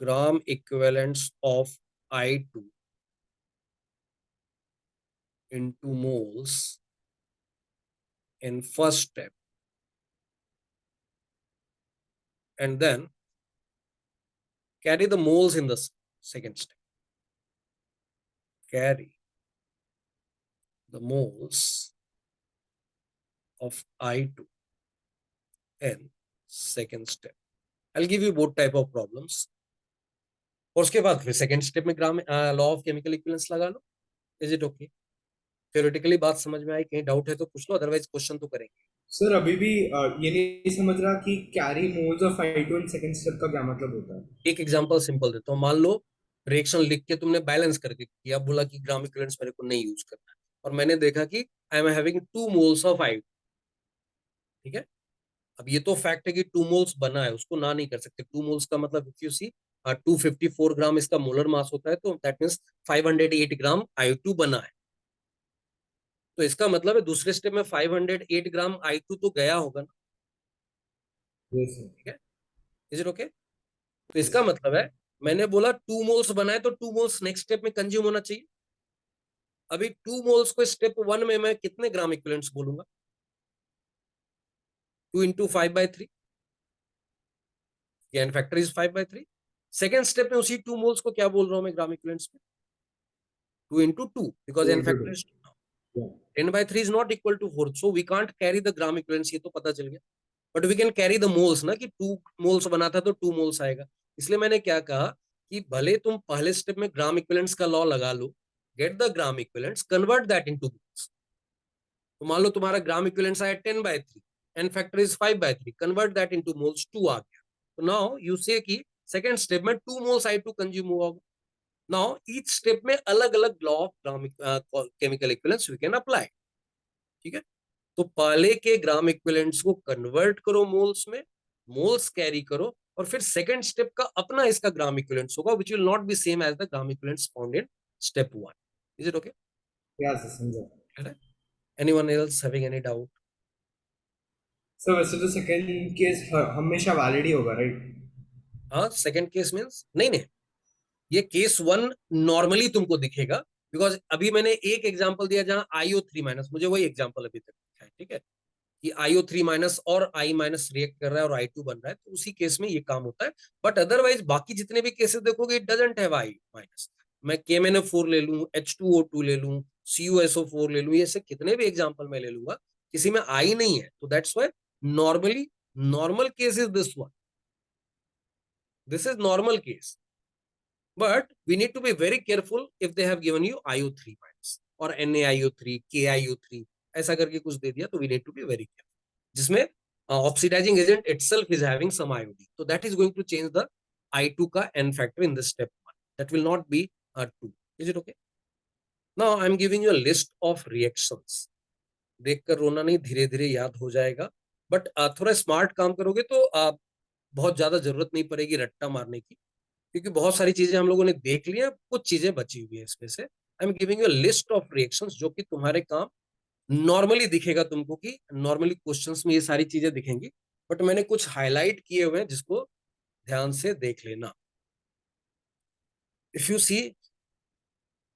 gram equivalents of I2 into moles in first step, and then carry the moles in the second step. Carry the moles of I2 in second step. I'll give you both type of problems. और उसके बाद फिर second step में gram law of chemical equivalence लगा लो। Is it okay? Theoretically बात समझ में आई? कहीं डाउट है तो पूछ लो, अदरवाइज क्वेश्चन तो करेंगे। सर अभी भी ये नहीं समझ रहा कि carry moles of I2 in second step का क्या मतलब होता है। एक एग्जांपल सिंपल देता हूँ। मान लो रिएक्शन लिख के तुमने बैलेंस करके किया, बोला कि ग्राम इक्विवेलेंट्स मेरे को नहीं यूज करना है, और मैंने देखा कि आई am having 2 moles of I2। ठीक है, अब ये तो फैक्ट है कि 2 मोल्स बना है, उसको ना नहीं कर सकते। 2 मोल्स का मतलब इफ यू सी 254 ग्राम इसका मोलर मास होता है, तो दैट मीन्स 508 ग्राम I2 बना है। तो इसका मतलब है दूसरे स्टेप में 508 ग्राम I2 तो गया होगा ना। Yes sir. ठीक है, इज इट ओके? तो इसका मतलब है मैंने बोला 2 मोल्स बनाए, तो 2 मोल्स नेक्स्ट स्टेप में कंज्यूम होना चाहिए। अभी 2 मोल्स को स्टेप 1 में मैं कितने ग्राम इक्विवेलेंट्स बोलूंगा? 2 into 5/3, n factor is 5/3। Second step में उसी 2 मोल्स को क्या बोल रहा हूं मैं ग्राम इक्विवेलेंट्स में? 2 into 2, because 2 n into factor 2 is 2 now. या 10/3 is not equal to 4, so we can't carry the gram equivalents, ये तो पता चल गया। But we can carry the moles ना, कि 2 मोल्स बना था तो 2 मोल्स आएगा। इसलिए मैंने क्या कहा कि भले तुम पहले स्टेप में ग्राम इक्विवेलेंट्स का लॉ लगा लो, get the gram equivalents, convert that into moles. तो मान लो तुम्हारा ग्राम इक्विवेलेंट्स आया 10/3, n factor is 5/3, convert that into moles, 2 आ गया। तो नाउ यू से कि सेकंड स्टेप में 2 मोल्स I2 कंज्यूम हुआ होगा। नाउ ईच स्टेप में अलग अलग law of chemical equivalence we can apply. ठीक है, तो पहले के ग्राम इक्विवेलेंट्स को कन्वर्ट करो मोल्स में, मोल्स कैरी करो, और फिर सेकंड स्टेप का अपना इसका ग्राम इक्विवेलेंट्स होगा, which will not be same as the gram equivalents found in step 1। Is it okay? क्या सर समझा। Anyone else having any doubt? Sir वैसे तो सेकंड केस हमेशा वैलिड ही होगा राइट। हाँ, सेकंड केस मीन्स नहीं नहीं, ये केस वन नॉर्मली तुमको दिखेगा, बिकॉज अभी मैंने एक एग्जांपल दिया जहां IO3 माइनस, मुझे वही एग्जांपल अभी तक दिखा है, ठीक है, कि IO3 माइनस और I माइनस रिएक्ट कर रहा है और I2 बन रहा है, तो उसी केस में ये काम होता है। बट अदरवाइज बाकी जितने भी केसेस देखोगे, it doesn't have I minus. मैं KMnO4 ले लूं, H2O2 ले लूं, CuSO4 ले लूं, ये से कितने भी एग्जांपल मैं ले लूंगा, किसी में I नहीं है, तो that's why normally normal case is this one, this is normal case. But we need to be very careful if they have given you IO3 minus or NaIO3, KIO3, ऐसा करके कुछ दे दिया, तो we need to be very careful. जिसमें oxidizing agent itself is having some iodine, so that is going to change the I2 का N factor in this step 1. That will not be 2. Is it okay? Now I am giving you a list of reactions. देखकर रोना नहीं, धीरे धीरे याद हो जाएगा, but थोड़ा स्मार्ट काम करोगे तो बहुत ज्यादा जरूरत नहीं पड़ेगी रट्टा मारने की, क्योंकि बहुत सारी चीजें हम लोगों ने देख ली है, कुछ चीजें बची हुई है इसमें से। I am giving you list of reactions जो कि तुम्हारे काम नॉर्मली दिखेगा तुमको, कि नॉर्मली क्वेश्चंस में ये सारी चीजें दिखेंगी, बट मैंने कुछ हाईलाइट किए हुए हैं जिसको ध्यान से देख लेना। इफ यू सी,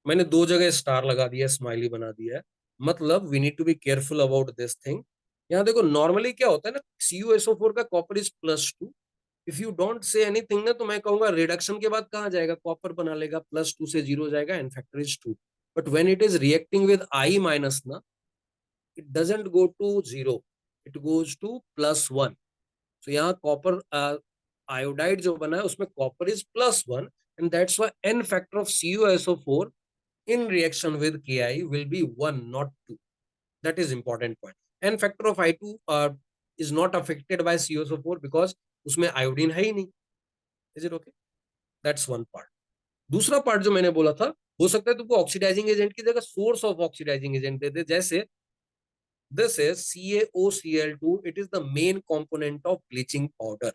मैंने 2 जगह स्टार लगा दिया, स्माइली बना दिया है, मतलब we need to be careful about this thing. यहाँ देखो नॉर्मली क्या होता है ना, CuSO4 का copper is +2। If you don't say anything ना, तो मैं कहूंगा रिडक्शन के बाद कहाँ जाएगा, कॉपर बना लेगा, +2 से 0 जाएगा, n factor is 2। But when it is reacting with I minus ना, it doesn't go to 0, it goes to +1। So यहाँ कॉपर आयोडाइड जो बना है उसमें copper is +1, and that's why n factor of CuSO4 in reaction with Ki will be 1, not 2. That is important point. N factor of I2 is not affected by CuSO4 because उसमें iodine है ही नहीं। Is it okay? That's one part. दूसरा part जो मैंने बोला था, हो सकता है तुमको ऑक्सीडाइजिंग एजेंट की जगह सोर्स ऑफ ऑक्सीडाइजिंग एजेंट दे दे, जैसे this is CaOCl2, it is the main component of bleaching powder.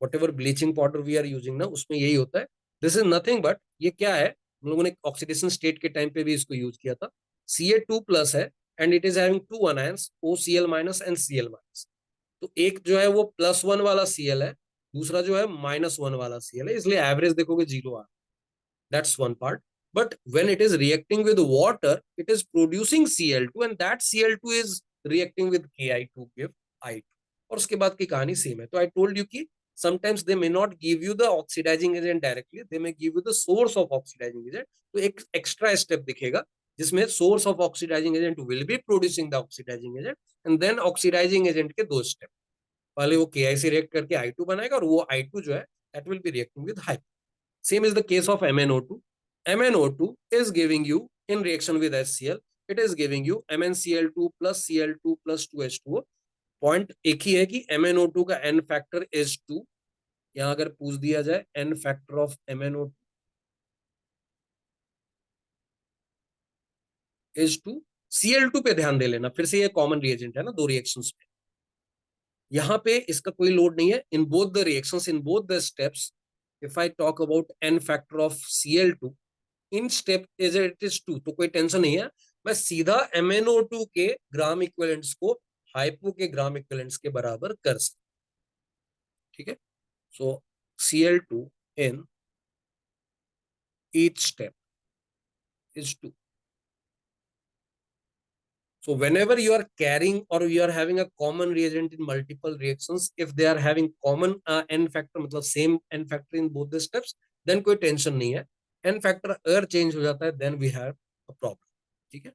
Whatever bleaching powder we are using ना, उसमें यही होता है। This is nothing but, ये क्या है, हम लोगों ने ऑक्सीडेशन स्टेट के टाइम पे भी इसको यूज किया था। Ca2+ है, and it is having 2 ions, OCl minus and Cl minus. तो एक जो है वो +1 वाला Cl है, दूसरा जो है -1 वाला Cl है, इसलिए एवरेज देखोगे 0 आ। That's one part. But when it is reacting with water, it is producing Cl2, and that Cl2 is reacting with Ki to give I2. और उसके बाद की कहानी सेम है। तो I told you कि sometimes they may not give you the oxidizing agent directly, they may give you the source of oxidizing agent. तो एक extra step दिखेगा जिसमें source of oxidizing agent will be producing the oxidizing agent, and then oxidizing agent के 2 step, पहले वो Ki से react करके I2 बनाएगा, और वो I2 जो है that will be reacting with high. Same is the case of MnO2. MnO2 is giving you, in reaction with HCl, it is giving you MnCl2 plus Cl2 plus 2H2O. Point एक ही है कि MnO2 का N factor is 2। यहां अगर पूछ दिया जाए N factor of MnO2 is 2, Cl2 पे ध्यान दे लेना, फिर से ये कॉमन रिएजेंट है ना 2 रिएक्शंस पे, यहाँ पे इसका कोई लोड नहीं है। In both the reactions, in both the steps, if I talk about N factor of Cl2 in step is it is 2, तो कोई टेंशन नहीं है, मैं सीधा MnO2 के ग्राम इक्विवेलेंट्स को हाइपो के ग्राम इक्विवेलेंट्स के बराबर कर सकता। ठीक है, सो Cl2 in each step is 2. So whenever you are carrying or you are having a common reagent in multiple reactions, if they are having common N factor, मतलब same N factor in both the steps, then कोई tension नहीं है। N factor अगर change हो जाता है, then we have a problem. ठीक है,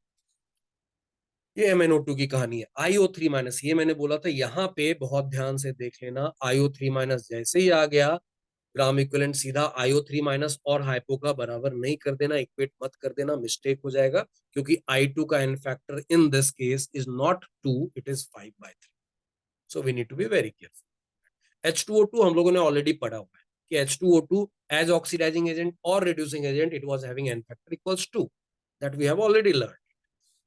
ये MnO2 की कहानी है। IO3 माइनस, ये मैंने बोला था, यहाँ पे बहुत ध्यान से देख लेना। IO3 माइनस जैसे ही आ गया, ग्राम इक्विवेलेंट सीधा IO3 माइनस और हाइपो का बराबर नहीं कर देना, इक्वेट मत कर देना, मिस्टेक हो जाएगा, क्योंकि I2 का n factor in this case is not 2, it is 5/3। So we need to be very careful. H2O2 हम लोगों ने ऑलरेडी पढ़ा हुआ है कि H2O2 एज ऑक्सीडाइजिंग एजेंट और reducing agent, it was having n factor equals 2, that we have already learn.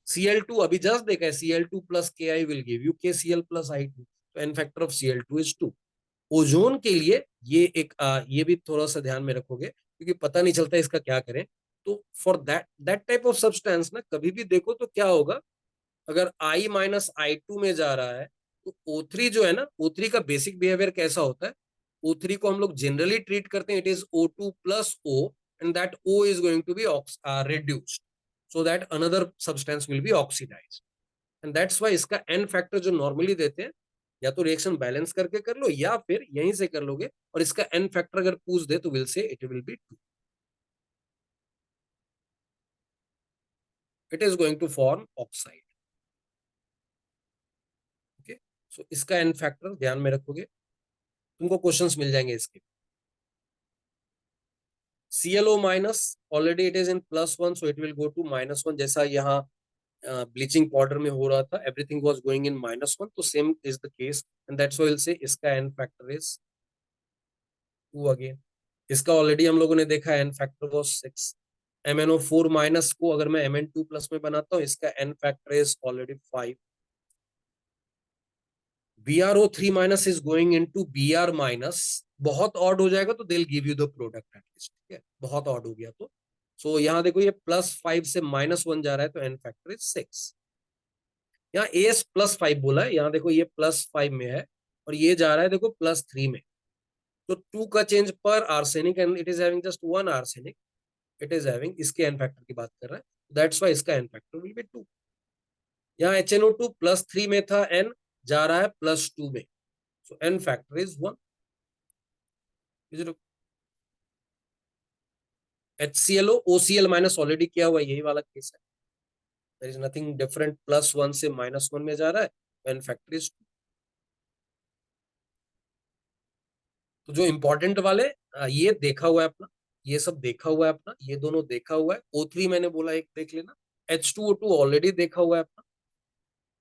Cl2 अभी just देखा है, Cl2 plus Ki will give you KCl plus I2, तो n factor of Cl2 is 2। Ozone के लिए ये एक ये भी थोड़ा सा ध्यान में रखोगे, क्योंकि पता नहीं चलता इसका क्या करें। तो for that type of substance ना, कभी भी देखो तो क्या होगा, अगर I माइनस I2 में जा रहा है, तो O3 जो है ना, O3 का बेसिक बिहेवियर कैसा होता है, O3 को हम लोग जनरली ट्रीट करते हैं, it is O2 plus O, and that O is going to be reduced so that another substance will be oxidized, and that's why इसका N फैक्टर जो नॉर्मली देते हैं, या तो रिएक्शन बैलेंस करके कर लो या फिर यहीं से कर लोगे, और इसका N फैक्टर अगर पूछ दे तो will say it will B 2. It is going to form oxide. Okay, so इसका N फैक्टर ध्यान में रखोगे, तुमको क्वेश्चंस मिल जाएंगे इसके. ClO minus already it is in +1, so it will go to -1, जैसा यहाँ ब्लीचिंग पाउडर में हो रहा था, एवरीथिंग वाज गोइंग इन -1, तो same is the case, and that's why will say इसका N फैक्टर इज 2 अगेन. इसका ऑलरेडी हम लोगों ने देखा N factor was 6. MnO4 minus को अगर मैं Mn2 प्लस में बनाता हूँ, इसका N factor is already 5. BrO3 minus is going into Br minus. बहुत ऑड हो जाएगा तो they will give you the product at least. ठीक है, बहुत ऑड हो गया तो. सो यहाँ देखो ये +5 से -1 जा रहा है, तो N फैक्टर इज 6. यहाँ AS +5 बोला है, यहाँ देखो ये +5 में है और ये जा रहा है देखो +3 में. तो 2 का चेंज पर arsenic, and it is having just 1 arsenic. It is having, इसके N फैक्टर की बात कर रहा है, दैट्स व्हाई इसका N फैक्टर विल बी 2. यहाँ HNO2 +3 में था, N जा रहा है +2 में, सो N factor is 1. HClO OCl minus already किया हुआ, यही वाला केस है. देयर इज नथिंग डिफरेंट, +1 से -1 में जा रहा है, N फैक्टर इज 2. तो जो इंपॉर्टेंट वाले ये देखा हुआ है अपना, ये सब देखा हुआ है अपना, ये दोनों देखा हुआ है. O3 मैंने बोला एक देख लेना. H2O2 ऑलरेडी देखा हुआ है अपना.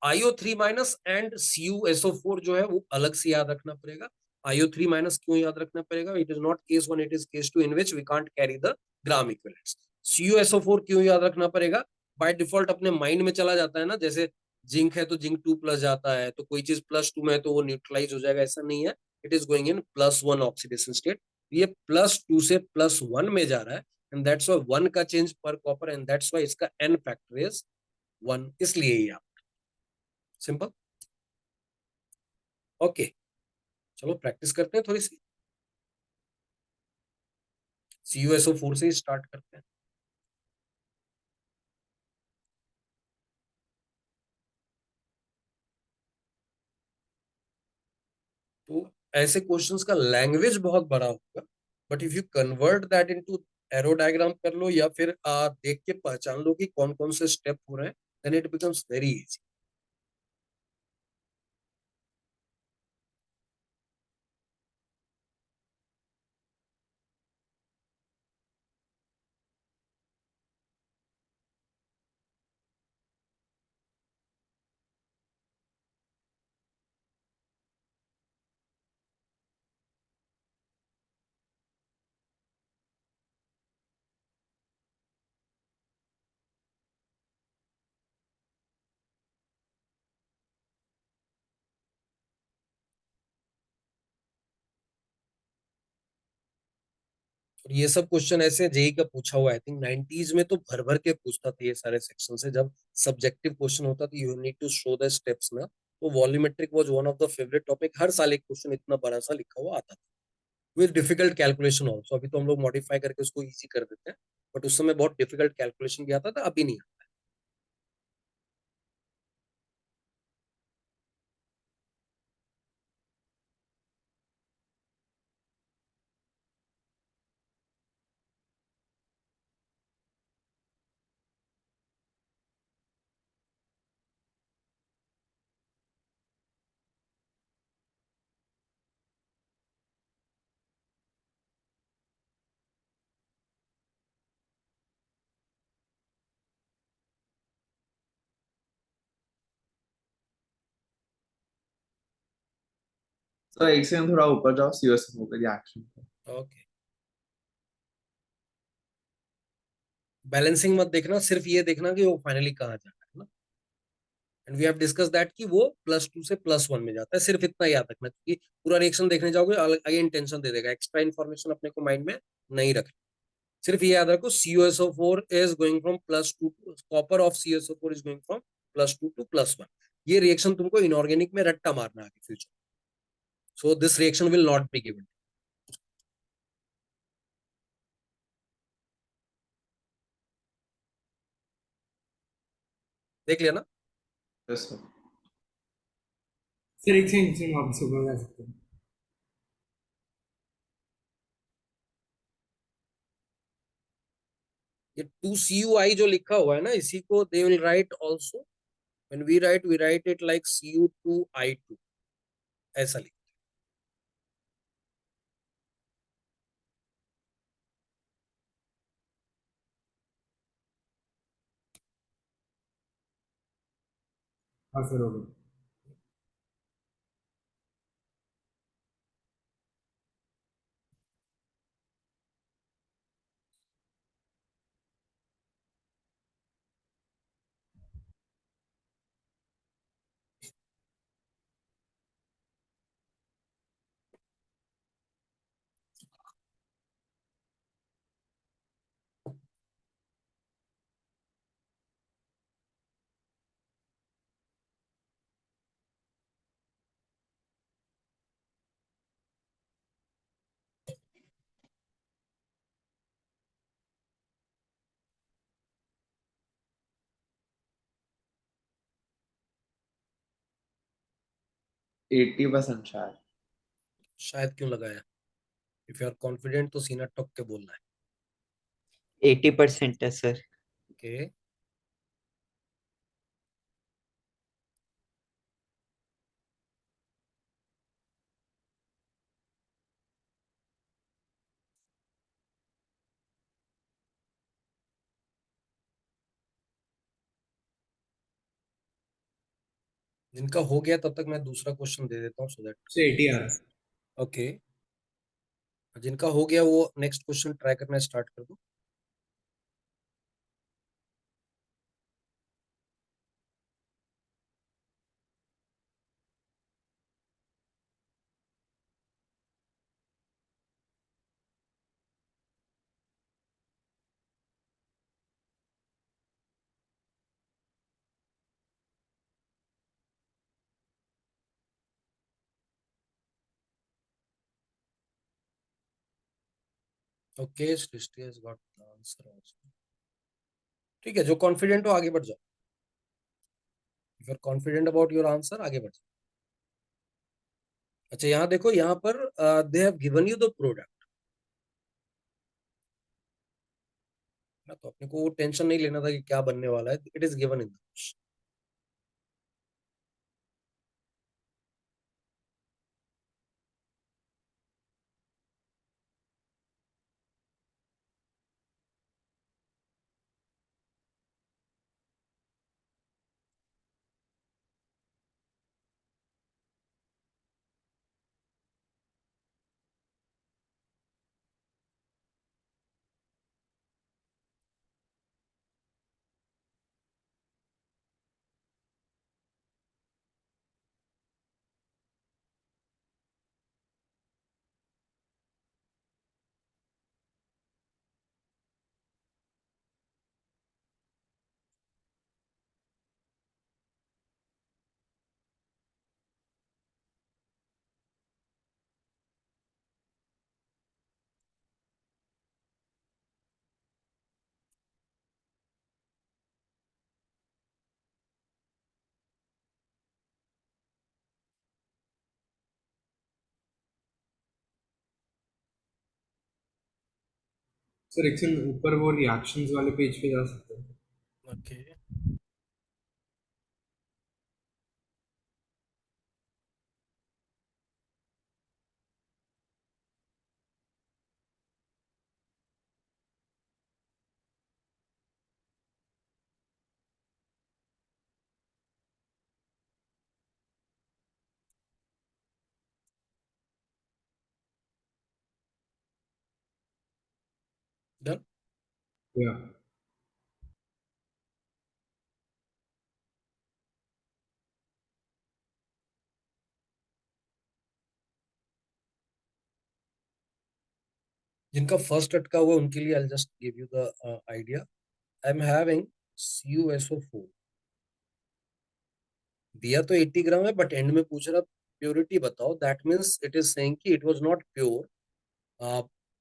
IO3 माइनस एंड CuSO4 जो है वो अलग से याद रखना पड़ेगा. IO3 माइनस क्यों याद रखना पड़ेगा? It is not case 1, it is case 2 in which we can't carry the gram equivalents. CuSO4 क्यों याद रखना पड़ेगा? बाय डिफॉल्ट अपने माइंड में चला जाता है ना, जैसे जिंक है तो जिंक 2 प्लस जाता है, तो कोई चीज +2 में है तो वो न्यूट्रलाइज हो जाएगा, ऐसा नहीं है. It is going in +1 oxidation state. ये +2 से +1 में जा रहा है, एंड दैट्स व्हाई 1 का चेंज पर कॉपर, एंड दैट्स व्हाई इसका N फैक्टर इज 1, इसलिए ये आप. सिंपल. ओके, चलो प्रैक्टिस करते हैं थोड़ी सी. CuSO4 से ही स्टार्ट करते हैं. तो ऐसे क्वेश्चंस का लैंग्वेज बहुत बड़ा होगा, but if you convert that into arrow diagram कर लो या फिर देख के पहचान लो कि कौन कौन से स्टेप हो रहे हैं, then it becomes very easy. और ये सब क्वेश्चन ऐसे जेई का पूछा हुआ, आई थिंक 90s में तो भर भर के पूछता था ये सारे सेक्शन से. जब सब्जेक्टिव क्वेश्चन होता था, you need to show the steps ना, तो volumetric was one of the favourite topic. हर साल एक क्वेश्चन इतना बड़ा सा लिखा हुआ आता था, विद डिफिकल्ट कैलकुलेशन ऑल्सो. अभी तो हम लोग मॉडिफाई करके उसको इजी कर देते हैं, बट उस समय बहुत डिफिकल्ट कैलकुलेशन भी आता था, अभी नहीं. सर एक सेकंड थोड़ा ऊपर जाओ, सीओएस हो गया रिएक्शन. ओके, बैलेंसिंग मत देखना, सिर्फ ये देखना कि वो फाइनली कहाँ जा रहा है ना. And we have discuss that कि वो +2 से +1 में जाता है. सिर्फ इतना याद रखना, क्योंकि पूरा रिएक्शन देखने जाओगे अगेन टेंशन दे देगा. एक्स्ट्रा इन्फॉर्मेशन अपने को माइंड में नहीं रखना. सिर्फ ये याद रखो, CuSO4 is going from +2, copper of CuSO4 is going from +2 to +1. ये रिएक्शन तुमको इनऑर्गेनिक में रट्टा मारना है future, so this reaction will not be given. देख लिया ना? Yes sir. सर एक सेकंड वापस ऊपर आ सकते हैं? ये 2CUI जो लिखा हुआ है ना, इसी को they will write also, when we write it like CU2I2, ऐसा लिख। हाँ सर हो गया। %80 शायद। शायद क्यों लगाया? इफ यू आर कॉन्फिडेंट तो सीना ठोक के बोलना है। 80% है सर। ओके, जिनका हो गया तब तक मैं दूसरा क्वेश्चन दे देता हूँ सो दैट। सर 80 आ रहा है। ओके, जिनका हो गया वो नेक्स्ट क्वेश्चन ट्राई करना स्टार्ट कर दो। Okay, Srishti has got the answer also. ठीक है, जो कॉन्फिडेंट हो आगे बढ़ जाओ। If you are confident about your answer आगे बढ़ जाओ। अच्छा, यहाँ देखो, यहाँ पर they have given you the product ना, तो अपने को टेंशन नहीं लेना था कि क्या बनने वाला है। It is given in the question. Sir एक सेकंड ऊपर वो रिएक्शंस वाले पेज पे जा सकते हैं? Okay, done. या जिनका फर्स्ट अटका हुआ उनके लिए I just give you the idea. I am having CuSO4, दिया तो 80 ग्राम है, बट एंड में पूछ रहा प्योरिटी बताओ। That means it is saying कि it was not pure,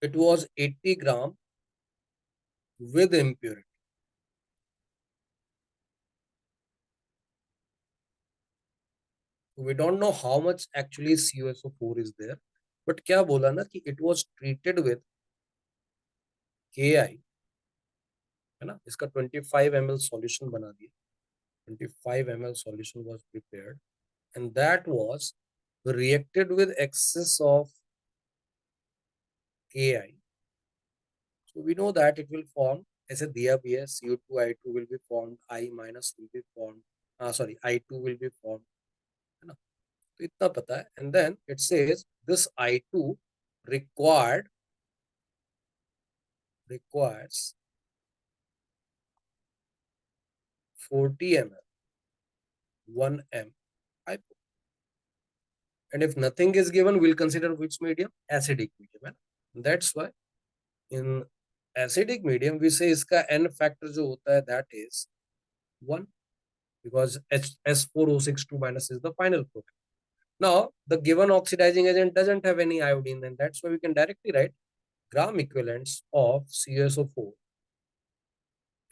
it was 80 gram with impurity। We don't know how much actually CuSO4 is there, but क्या बोला ना कि it was treated with Ki, है ना, इसका 25 ml solution बना दिया, 25 ml solution was prepared, and that was reacted with excess of Ki. So we know that it will form, ऐसे दिया भी है, CO2I2 will be formed, I minus will be formed, sorry, I2 will be formed, है ना, तो इतना पता है. And then it says this I2 required requires 40 ml 1 m hypo. And if nothing is given, we'll consider which medium? Acidic medium. है ना? That's why in acidic medium we say इसका n factor जो होता है that is 1, because S4062 minus is the final product. Now the given oxidizing agent doesn't have any iodine, and that's why we can directly write gram equivalents of CuSO4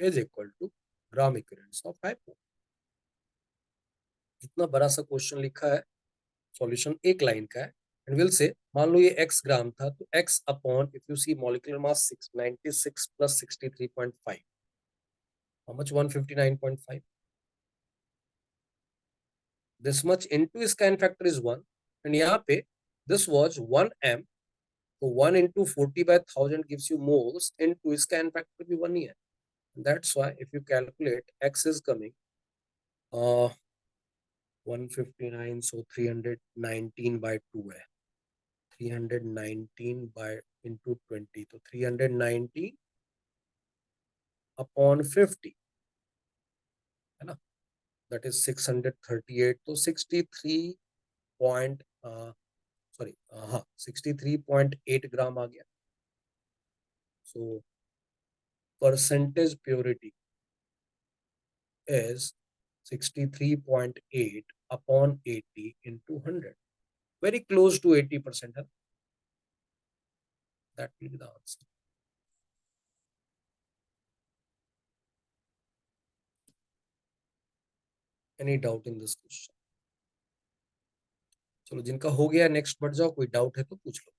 is equal to gram equivalents of hypo. इतना बड़ा सा question लिखा है, solution एक line का है, and will say मान लो ये x ग्राम था, तो x upon if you see molecular mass 696 plus 63.5, how much? 159.5. This much into इसका n फैक्टर इज 1, एंड यहाँ पे दिस वाज 1 m, तो 1 into 40 by 1000 gives you moles, into इसका n फैक्टर भी 1 ही है. That's why if you calculate x is coming 159, so 319 by 2 है, 319 by into 20, तो 390 upon 50, है ना, that is 638, तो 63 पॉइंट सॉरी हाँ 63.8 ग्राम आ गया. So percentage purity is 63.8 upon 80 into 100, very close to 80%. That will be the answer. Any doubt in this question? चलो जिनका हो गया नेक्स्ट बढ़ जाओ, कोई डाउट है तो पूछ लो.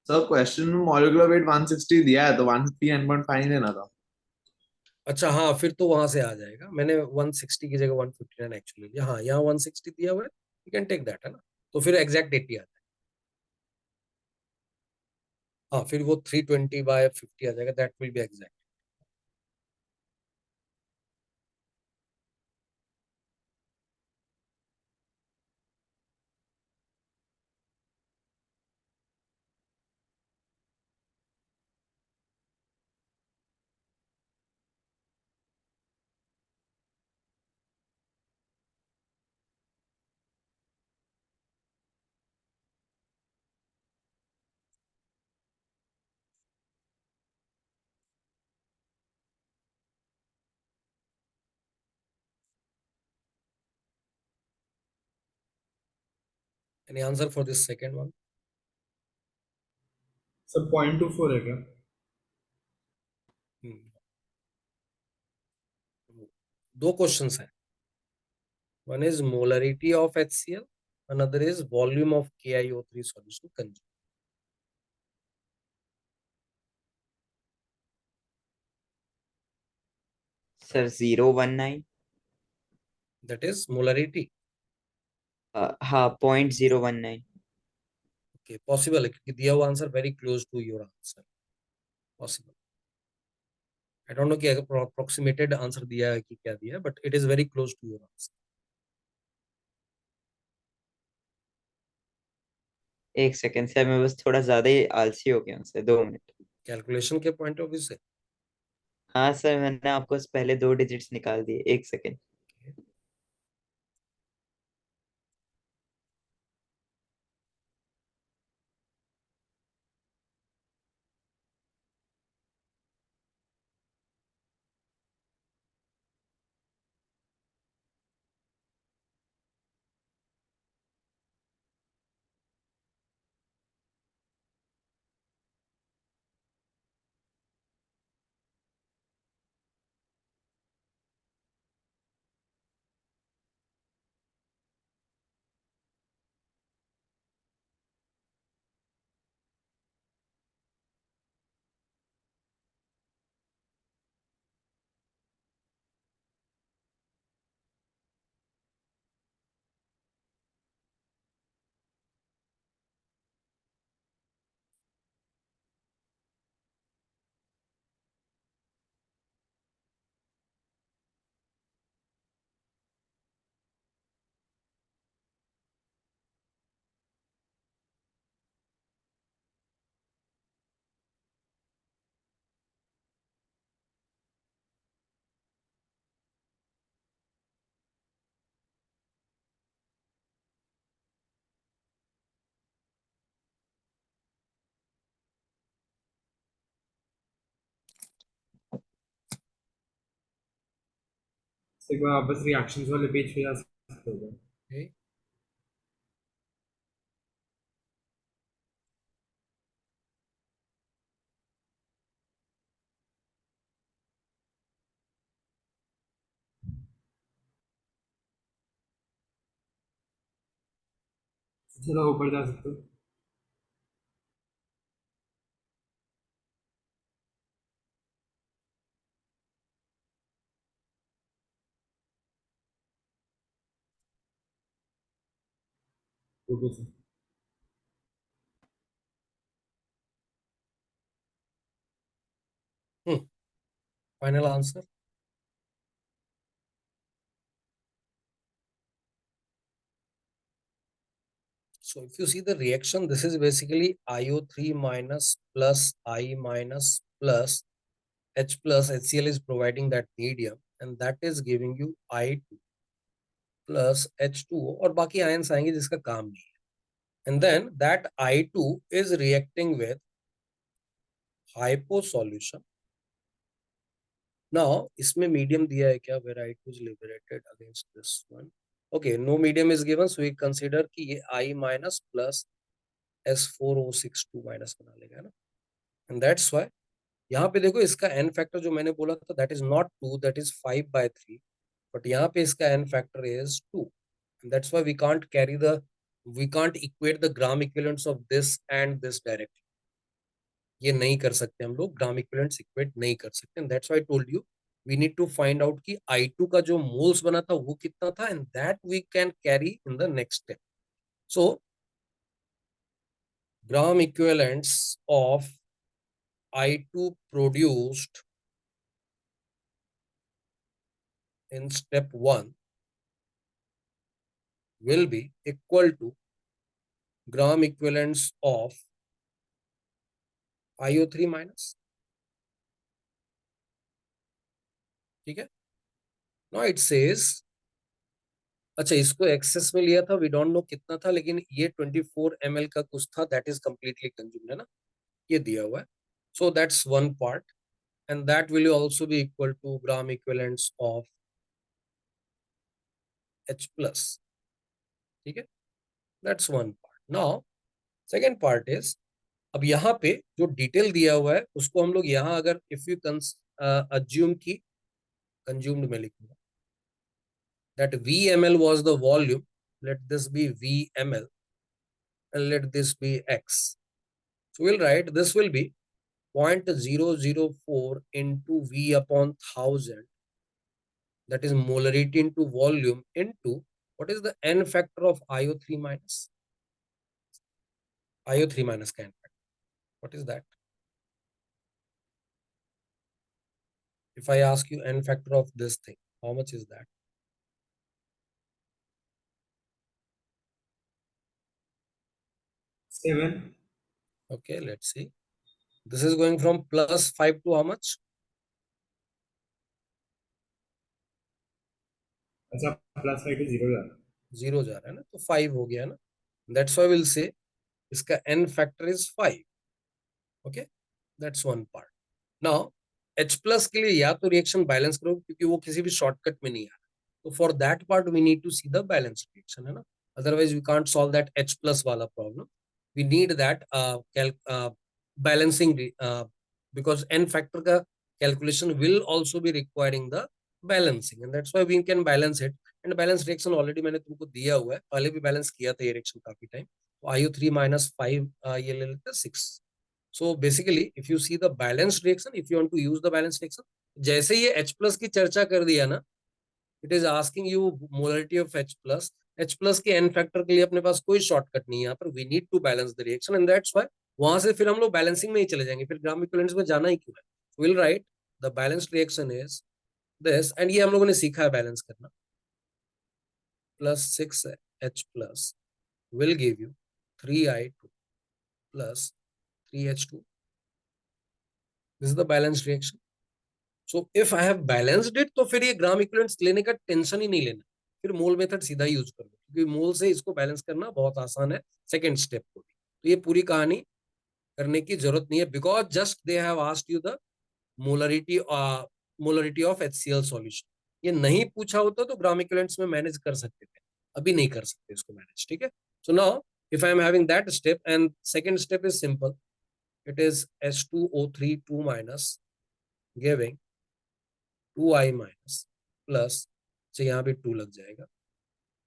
सर क्वेश्चन में मॉलिक्यूलर वेट 160 दिया है, तो 150 9.5 देना था. अच्छा हाँ, फिर तो वहां से आ जाएगा. मैंने 160 की जगह 159 एक्चुअली लिया. हाँ यहाँ 160 दिया हुआ है, यू कैन टेक दैट, है ना, तो फिर एग्जैक्ट 80 आता है. हाँ फिर वो 320 बाय 50 आ जाएगा, that will be exact. Any answer for this second one? सब 0.24 है क्या? दो क्वेश्चंस हैं. One is molarity of HCl, another is volume of KiO3 solution consumed. Sir 019. That is molarity. हाँ 0.019. Okay, possible है क्योंकि दिया हुआ answer very close to your answer. Possible. I don't know कि अगर approximated आंसर दिया है कि क्या दिया है, but it is very close to your answer. एक सेकंड सर, मैं बस थोड़ा ज्यादा ही आलसी हो गया हूँ सर, 2 मिनट. कैलकुलेशन के पॉइंट ऑफ व्यू से. हाँ सर, मैंने आपको पहले 2 डिजिट्स निकाल दिए, एक सेकंड. एक बार वापस रिएक्शंस वाले पेज पे जा सकते हो? Okay. थोड़ा ऊपर जा सकते हो? Okay sir. Final answer. So if you see the reaction, this is basically IO3 minus plus I minus plus H plus HCl is providing that medium, and that is giving you I2 plus H2O, और बाकी ions आएंगे जिसका काम नहीं है. And then that I2 is reacting with hypo solution. Now इसमें medium दिया है क्या, where I2 is liberated against this one. Okay, no medium is given, so we consider कि ये I minus plus S4O62 minus बना लेगा ना. And that's why यहाँ पे देखो इसका n factor जो मैंने बोला था, that is not 2, that is 5/3, but यहाँ पे इसका n factor is 2, and that's why we can't equate the gram equivalents of this and this directly. ये नहीं कर सकते हम लोग, gram equivalents equate नहीं कर सकते, and that's why I told you we need to find out कि I2 का जो moles बना था वो कितना था, and that we can carry in the next step. So gram equivalents of I2 produced in step 1 will be equal to gram equivalents of IO3 minus. ठीक है. Now it says, अच्छा इसको एक्सेस में लिया था, वी डोंट नो कितना था, लेकिन ये 24 ml का कुछ था, दैट इज कंप्लीटली कंज्यूम्ड है ना, ये दिया हुआ है. So that's one part, and that will also be equal to gram equivalents of H plus. ठीक है, that's one part. Now second part is, अब यहाँ पे जो डिटेल दिया हुआ है उसको हम लोग यहाँ अगर इफ यू अज्यूम की कंज्यूम्ड में लिखूंगा, that VML was the volume, let this be VML, and let this be X. So we'll write this will be 0.004 into V upon 1000, that is molarity into volume, into what is the N factor of IO3 minus? IO3 minus N factor. What is that? If I ask you N factor of this thing, how much is that? 7. Okay, let's see. This is going from plus 5 to how much? अच्छा, +5 to 0 जा रहा है. 0 जा रहा है ना, तो 5 हो गया ना. That's why we'll say इसका N factor is 5. Okay, that's one part. Now H plus के लिए या तो रिएक्शन बैलेंस करो, क्योंकि वो किसी भी शॉर्टकट में नहीं आ रहा. तो for that part we need to see the balance reaction, है ना. Otherwise we can't solve that H plus वाला problem. We need that balancing, because N factor का calculation will also be requiring the balancing, and that's why we can balance it. And balance reaction already मैंने तुमको दिया हुआ है, पहले भी balance किया था ये रिएक्शन काफी टाइम. IO3 minus 5 ये ले लेते हैं 6. So basically, if you see the balanced reaction, if you want to use the balanced reaction, जैसे ये H plus की चर्चा कर दिया ना, it is asking you molarity of H plus. H plus के N factor के लिए अपने पास कोई शॉर्टकट नहीं है यहाँ पर. We need to balance the reaction, and that's why वहां से फिर हम लोग बैलेंसिंग में ही चले जाएंगे, फिर ग्राम इक्विवेलेंट्स में जाना ही क्यों है. We'll write the balanced reaction is this, and ये हम लोगों ने सीखा है बैलेंस करना. Plus 6H plus will give you 3I2 plus 3H2. This is the balanced reaction. So if I have balanced it, तो फिर ये ग्राम इक्विवेलेंट्स लेने का टेंशन ही नहीं लेना, फिर मोल मेथड सीधा यूज कर लो, क्योंकि मोल से इसको बैलेंस करना बहुत आसान है सेकंड स्टेप को भी. तो ये पूरी कहानी करने की जरूरत नहीं है, because just they have asked you the molarity molarity of HCl solution. ये नहीं पूछा होता तो ग्राम इक्विवेलेंट्स में मैनेज कर सकते थे, अभी नहीं कर सकते इसको मैनेज, ठीक है। So now if I am having that step, and second step is simple, it is S2O3 2 minus giving 2I minus plus, so यहाँ भी 2 लग जाएगा,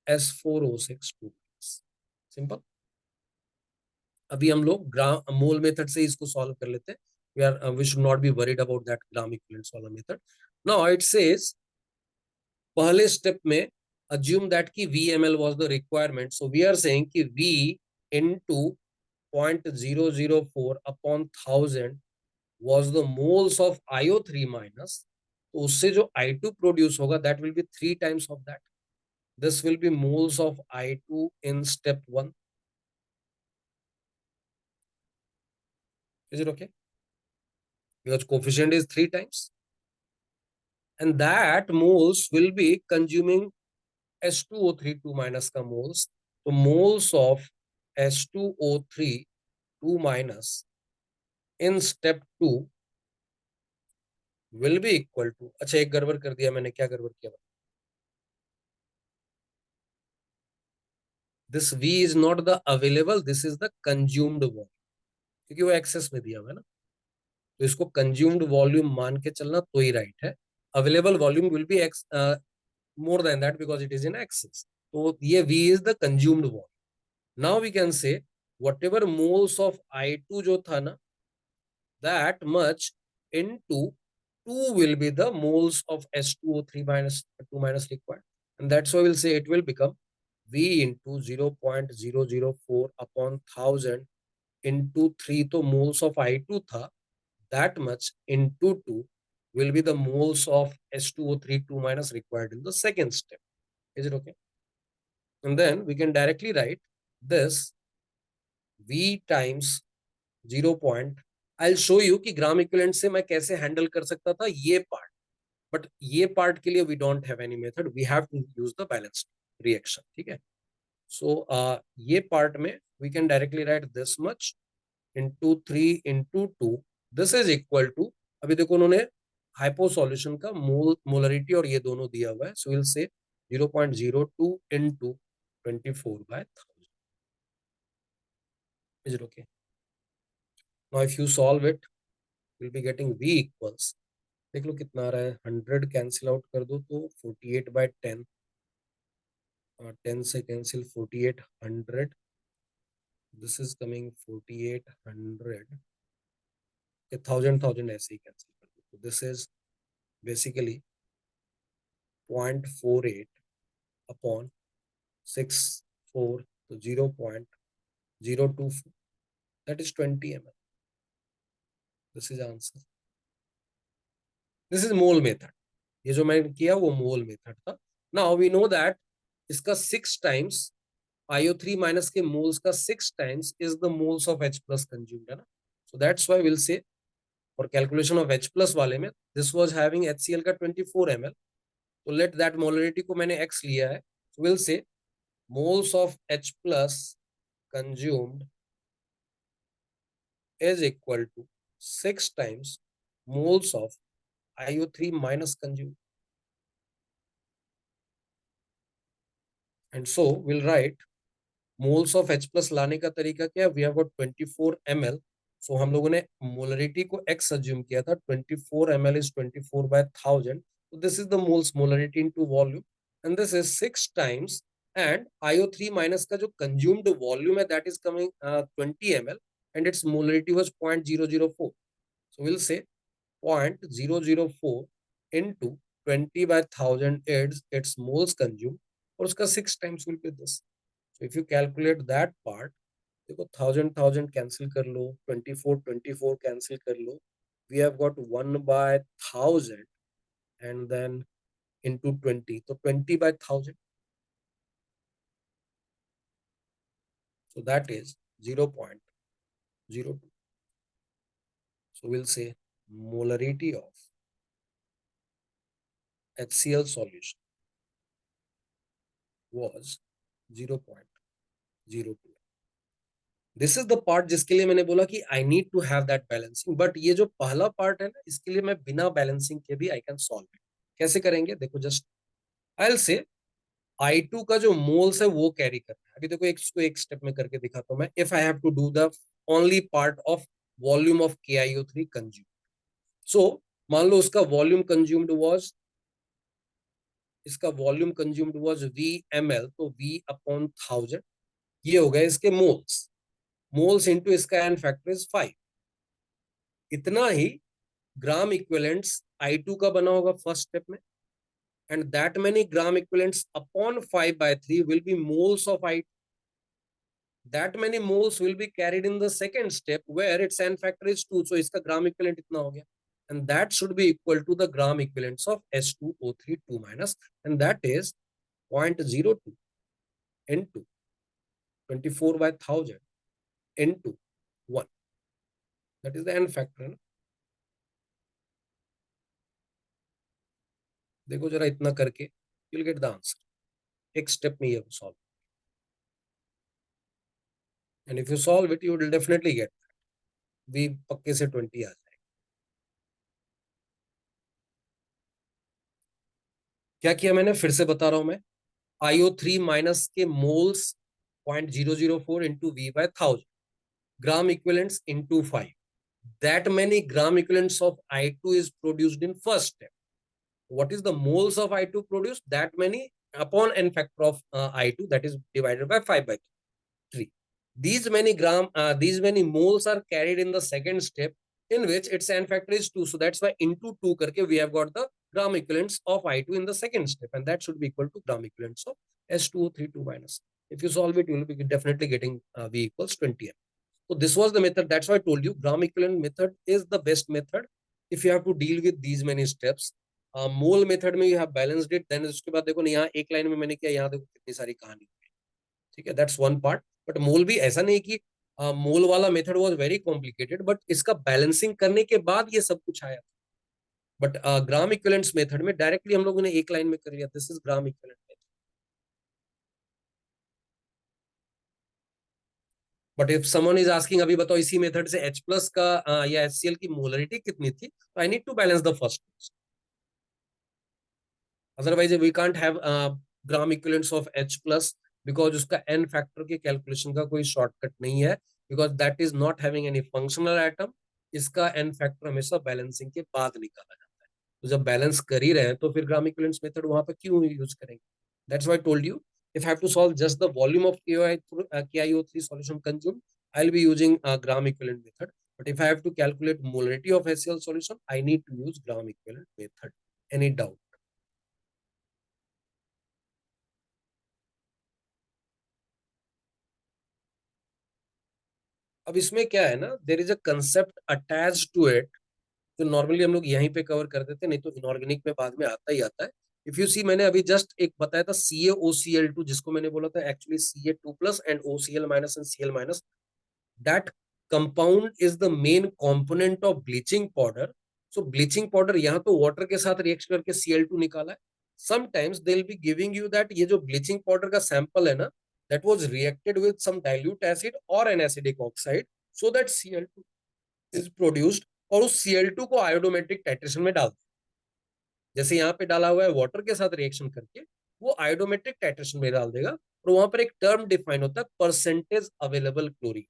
S4O6 2 minus, सिंपल। अभी हम लोग ग्राम मोल मेथड से इसको सॉल्व कर लेते हैं। we should not be worried about that gram equivalence वाला मेथड। now it says पहले स्टेप में assume that कि VML was the requirement, so we are saying कि V into 0.004 upon 1000 was the moles of IO3 minus, तो उससे जो I2 produce होगा that will be 3 times of that, this will be moles of I2 in step 1, is it okay? Because coefficient is 3 times, and that moles will be consuming H2O3 2 minus का moles, so moles of H2O3 2 minus in step 2 will be equal to, अच्छा एक गड़बड़ कर दिया मैंने, क्या गड़बड़ किया, this V is not the available, this is the consumed volume, क्योंकि वो एक्सेस में दिया हुआ है ना, तो इसको कंज्यूम्ड वॉल्यूम मान के चलना तो ही राइट है। Available volume will be x more than that because it is in excess, तो ये V is the consumed volume. Now we can say whatever moles of I2 जो था ना, that much into 2 will be the moles of H2O3 minus 2 minus required, and that's why we'll say it will become V into 0.004 upon 1000 into 3, तो moles of I2 था, that much into 2 will be the moles of H2O3 2 minus required in the second step. Is it okay? And then we can directly write this V times 0. I'll show you कि gram equivalent से मैं कैसे handle कर सकता था ये part, but ये part के लिए we don't have any method, we have to use the balanced reaction, ठीक है। सो ये पार्ट में we can directly write this much into 3 into 2, this is equal to, अभी देखो उन्होंने हाइपो सॉल्यूशन का मोलरिटी और ये दोनों दिया हुआ है, so will say 0.02 into 24/1000, is it okay? Now if you solve it, you'll be getting V equals, देख लो कितना आ रहा है, 100 कैंसिल आउट कर दो तो 48/10, 10 से कैंसिल 4800, दिस इज कमिंग 4800, 1000 ऐसे ही कैंसिल कर दो, तो दिस इज बेसिकली 0.48 अपॉन 64, तो 0.024, that is 20 ml. This is answer. This is mole method. ये जो मैंने किया वो मोल मेथड था। नाउ वी नो दैट इसका 6 टाइम्स IO3 माइनस के मोल्स का 6 times is the moles of H plus consumed, है ना। सो दैट्स व्हाई विल से for calculation of H plus वाले में दिस वाज हैविंग HCl का 24 ml, तो लेट दैट मोलरिटी को मैंने X लिया है, so will say moles of H plus consumed is equal to 6 times moles of IO3 minus consumed, and so we'll write moles of H plus लाने का तरीका क्या है, we have got 24 ml, so हम लोगों ने molarity को X assume किया था, 24 ml is 24/1000, so this is the moles molarity into volume, and this is 6 times, and IO3 minus का जो consumed volume है that is coming 20 ml, and its molarity was 0.004, so we'll say 0.004 into 20/1000 is its moles consumed, और उसका 6 times will be this. So if you calculate that part, देखो 1000 cancel कर लो, 24 cancel कर लो, we have got 1/1000 and then into 20, तो 20/1000, so that is 0.02. So we'll say molarity of HCl solution was 0.02. This is the part जिसके लिए मैंने बोला कि I need to have that balancing, but ये जो पहला पार्ट है ना, इसके लिए मैं बिना बैलेंसिंग के भी आई कैन सॉल्व इट, कैसे करेंगे देखो, just I will say I2 का जो मोल्स है वो कैरी करना है। अभी देखो एक स्टेप में करके दिखाता हूं मैं। If I have to do the only part of volume of KiO3 consume, so मान लो उसका वॉल्यूम कंज्यूम्ड वाज, इसका वॉल्यूम कंज्यूम्ड वाज VmL, तो V/1000 ये हो गए इसके मोल्स। मोल्स इनटू इसका एन फैक्टर इज 5। इतना ही ग्राम इक्विवेलेंट्स I2 का बना होगा फर्स्ट स्टेप में, and that many gram equivalents upon 5/3 will be moles of I2. That many moles will be carried in the second step where its n factor is 2. So इसका gram equivalent इतना हो गया, and that should be equal to the gram equivalents of H2O3 2 minus, and that is 0.02 into 24/1000 into 1. That is the n factor है ना। देखो जरा इतना करके you'll get the answer. एक स्टेप में ये solve, and if you solve it you will definitely get that. V पक्के से 20 आ जाए। क्या किया मैंने, फिर से बता रहा हूं मैं। IO3 माइनस के moles 0.004 into V/1000, gram equivalents into 5. That many gram equivalents of I2 is produced in first step. What is the moles of I2 produced? That many upon n factor of I2, that is divided by 5/3. These many moles are carried in the second step, in which its n factor is 2. So that's why into 2 karke we have got the gram equivalents of I2 in the second step, and that should be equal to gram equivalents of H2O3 2 minus. If you solve it, you will be definitely getting V equals 20. So this was the method. That's why I told you gram equivalent method is the best method if you have to deal with these many steps. Mole method में you have balanced it, then उसके बाद देखो यहाँ एक line में मैंने किया, यहाँ देखो कितनी सारी कहानी, ठीक है, दैट्स वन पार्ट। बट मोल भी ऐसा नहीं कि मोल वाला method was very complicated, but इसका बैलेंसिंग करने के बाद ये सब कुछ आया। बट ग्राम इक्विवेलेंट्स मेथड में डायरेक्टली हम लोगों ने एक लाइन में कर लिया, this is gram equivalent method. But if someone is asking अभी बताओ इसी मेथड से H प्लस का या HCl की मोलरिटी कितनी थी, तो I need to balance the first, otherwise we can't have gram equivalents of H plus, because उसका n फैक्टर के कैलकुलेशन का कोई शॉर्टकट नहीं है, because that is not having any functional atom. इसका n फैक्टर हमेशा बैलेंसिंग के बाद निकाला जाता है। तो जब बैलेंस कर ही रहे हैं तो फिर ग्राम इक्विवेलेंट्स मेथड वहां पर क्यों यूज करेंगे। That's why I told you, if I have to solve just the volume of KiO3 solution consumed, I'll be using a gram equivalent method. But if I have to calculate molarity of HCl solution, I need to use gram equivalent method. Any doubt? अब इसमें क्या है ना, there is a concept attach to it, जो normally हम लोग यहीं पे कवर कर देते, नहीं तो इनऑर्गेनिक में बाद में आता ही आता है। इफ यू सी, मैंने अभी जस्ट एक बताया था CaOCl2, जिसको मैंने बोला था actually Ca2 plus and OCl minus and Cl minus, that compound is the main component of bleaching powder. So bleaching powder यहाँ तो water के साथ react करके Cl2 निकाला है। Sometimes they'll be giving you that ये जो bleaching powder का sample है ना, that was reacted with some dilute acid or an acidic oxide, so that Cl2 is produced, और उस Cl2 को iodometric titration में डाल, जैसे यहाँ पे डाला हुआ है वाटर के साथ रिएक्शन करके, वो आयोडोमेट्रिक टाइट्रेशन में डाल देगा, और वहां पर एक टर्म डिफाइन होता है percentage available chlorine.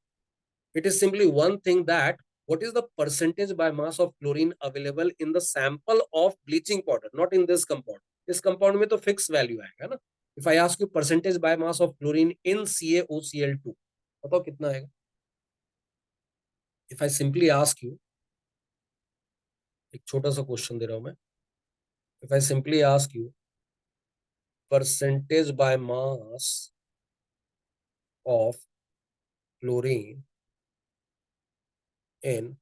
It is simply one thing that what is the percentage by mass of chlorine available in the sample of bleaching powder, not in this compound. इस compound में तो fixed value आएगा ना। If I ask you percentage by mass of chlorine in CaOCl2, बताओ कितना आएगा। If I simply ask you, एक छोटा सा क्वेश्चन दे रहा हूं मैं, if I simply ask you percentage by mass of chlorine in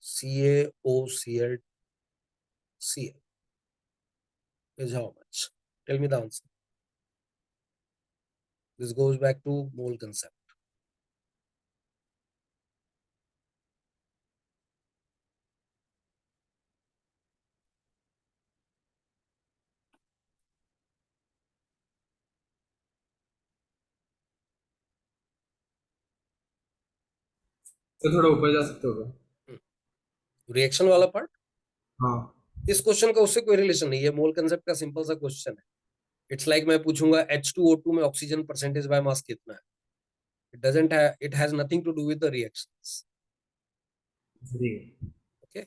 CaOCl is how much? Tell me the answer. This goes back to mole concept. तो थोड़ा ऊपर जा सकते हो क्या? रिएक्शन वाला पार्ट, हाँ इस क्वेश्चन का उससे कोई रिलेशन नहीं है, मोल कंसेप्ट का सिंपल सा क्वेश्चन है. इट्स लाइक मैं पूछूंगा H2O2 में ऑक्सीजन परसेंटेज बाय मास कितना है. It has nothing to do with the reactions. Great. Okay.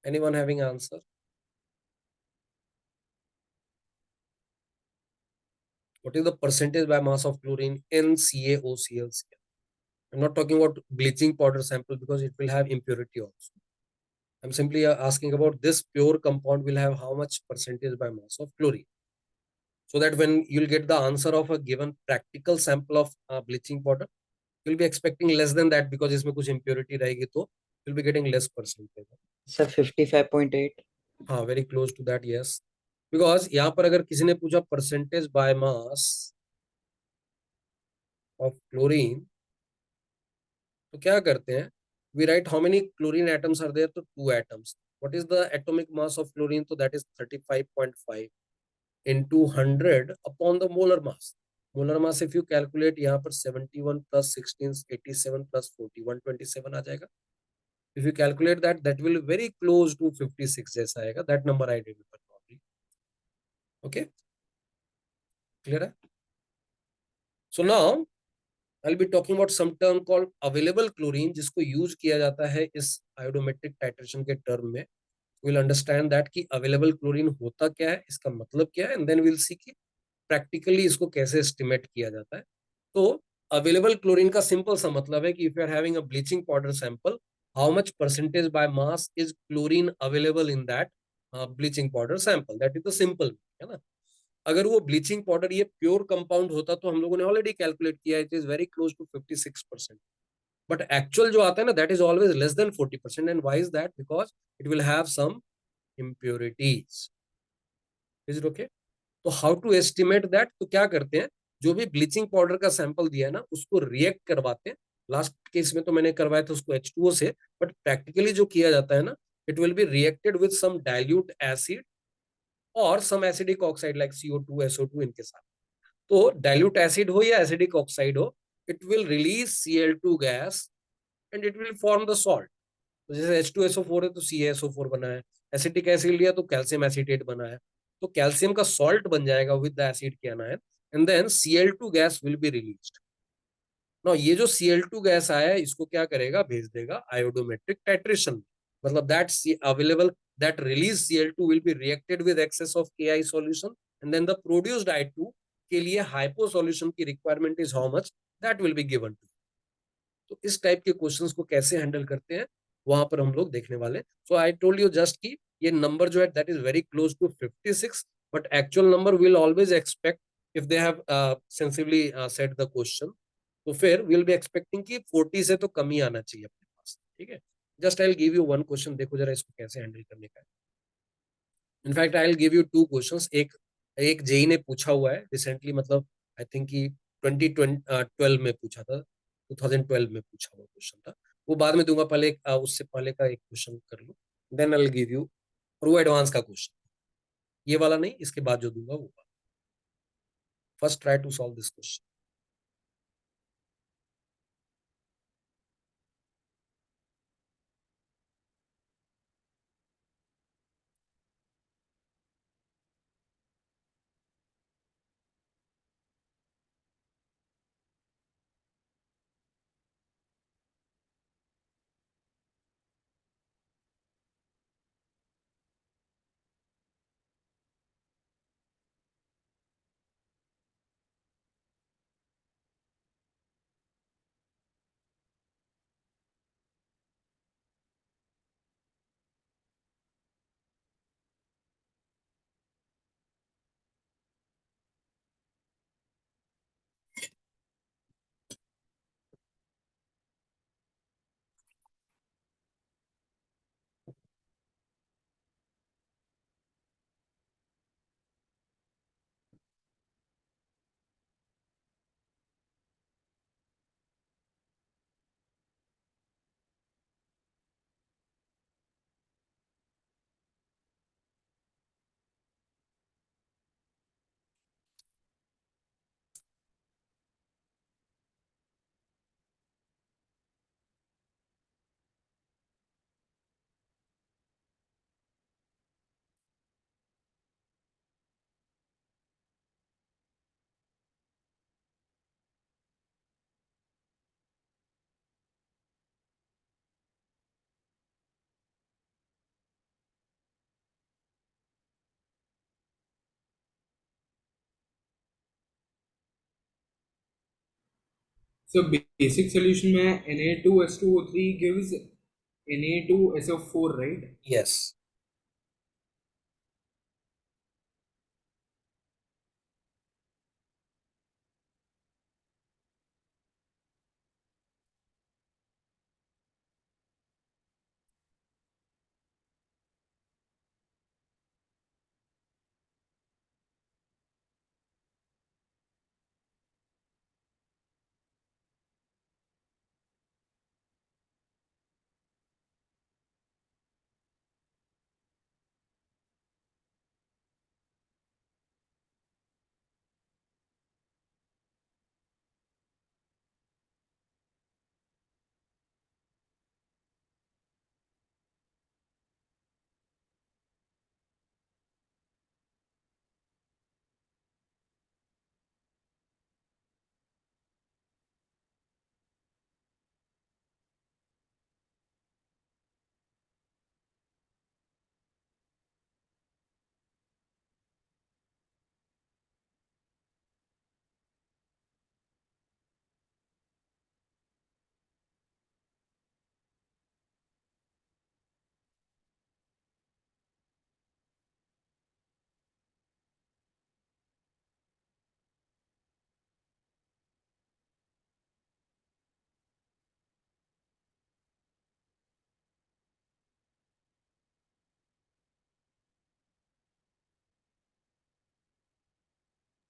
Anyone having answer? What is the percentage by mass of chlorine in CaOCl? I'm not talking about bleaching powder sample because it will have impurity also. I'm simply asking about this pure compound will have how much percentage by mass of chlorine. So that when you'll get the answer of a given practical sample of bleaching powder, you'll be expecting less than that because इसमें कुछ impurity रहेगी तो you'll be getting less percentage. Sir 55.8. हाँ, very close to that, yes. Because यहाँ पर अगर किसी ने पूछा percentage by mass of chlorine, तो क्या करते हैं? We write how many chlorine atoms are there? तो 2 atoms. What is the atomic mass of chlorine? So that is 35.5 into 100 upon the molar mass. Molar mass if you calculate यहाँ पर 71 plus 16 87 plus 40 127 आ जाएगा. If you calculate that, that will very close to 56 जैसा आएगा. That number I remember probably. Okay, clear है? So now I'll be talking about some term called available chlorine, जिसको use किया जाता है इस आयोडोमेट्रिक टाइट्रेशन के टर्म में. We'll understand that कि available chlorine होता क्या है, इसका मतलब क्या है, and then we'll see कि प्रैक्टिकली इसको कैसे एस्टिमेट किया जाता है. तो अवेलेबल क्लोरीन का सिंपल सा मतलब है कि if you are having a bleaching powder sample, how much percentage by mass is chlorine available in that bleaching powder sample. That is the simple, है ना. अगर वो ब्लीचिंग पाउडर ये प्योर कंपाउंड होता तो हम लोगों ने ऑलरेडी कैलकुलेट किया, it is very close to 56%. But actual जो आता है ना, that is always less than 40%. And why is that? Because it will have some impurities. Is it okay? तो हाउ टू एस्टिमेट दैट? तो क्या करते हैं, जो भी ब्लीचिंग पाउडर का सैंपल दिया है ना, उसको रिएक्ट करवाते हैं. लास्ट केस में तो मैंने करवाया था उसको H2O से, बट प्रैक्टिकली जो किया जाता है ना, it will be reacted with some dilute acid और some acidic oxide like CO2 SO2 इनके साथ. तो डाइल्यूट एसिड हो या एसिडिक ऑक्साइड हो, it will release Cl2 gas and it will form the salt. तो जैसे H2SO4 है तो CaSO4 बना है, एसिटिक एसिड लिया तो कैल्शियम एसीटेट बना है, तो कैल्शियम का सॉल्ट बन जाएगा विद द एसिड के ion, and then Cl2 gas will be released. Now ये जो Cl2 गैस आया है, इसको क्या करेगा? भेज देगा आयोडोमेट्रिक टाइट्रेशन. मतलब that available that release Cl2 will be reacted with excess of Ki solution, and then the produced I2 के लिए हाइपो सॉल्यूशन की requirement is how much, that will be given to. तो इस type के questions को कैसे handle करते हैं, वहां पर हम लोग देखने वाले. So I told you just कि ये नंबर जो है that is very close to 56, but actual number will always expect if they have sensibly set the question, तो फिर विल बी एक्सपेक्टिंग कि 40 से तो कम ही आना चाहिए अपने पास. ठीक है, just I will give you one question, देखो जरा इसको कैसे हैंडल करने का है. In fact I will give you two questions. एक एक जेई ने पूछा हुआ है रिसेंटली, मतलब आई थिंक कि 2012 में पूछा था, 2012 में पूछा हुआ क्वेश्चन था. वो बाद में दूंगा, पहले उससे पहले का एक क्वेश्चन कर लो, then I will give you. और वो एडवांस का क्वेश्चन, ये वाला नहीं, इसके बाद जो दूंगा वो. First try to solve this question. So basic solution में Na2S2O3 gives Na2SO4, right? Yes.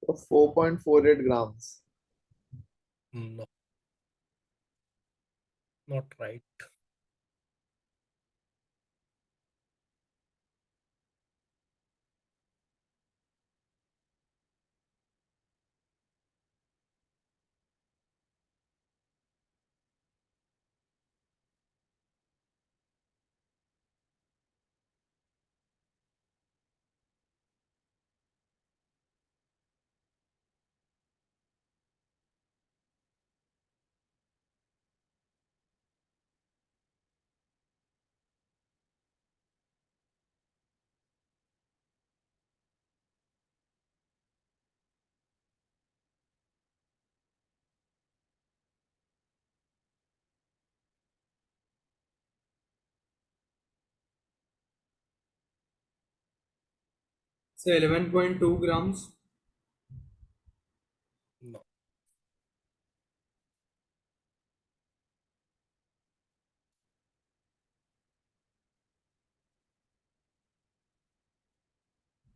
So 4.48 grams. No, not right. So 11.2 grams. No.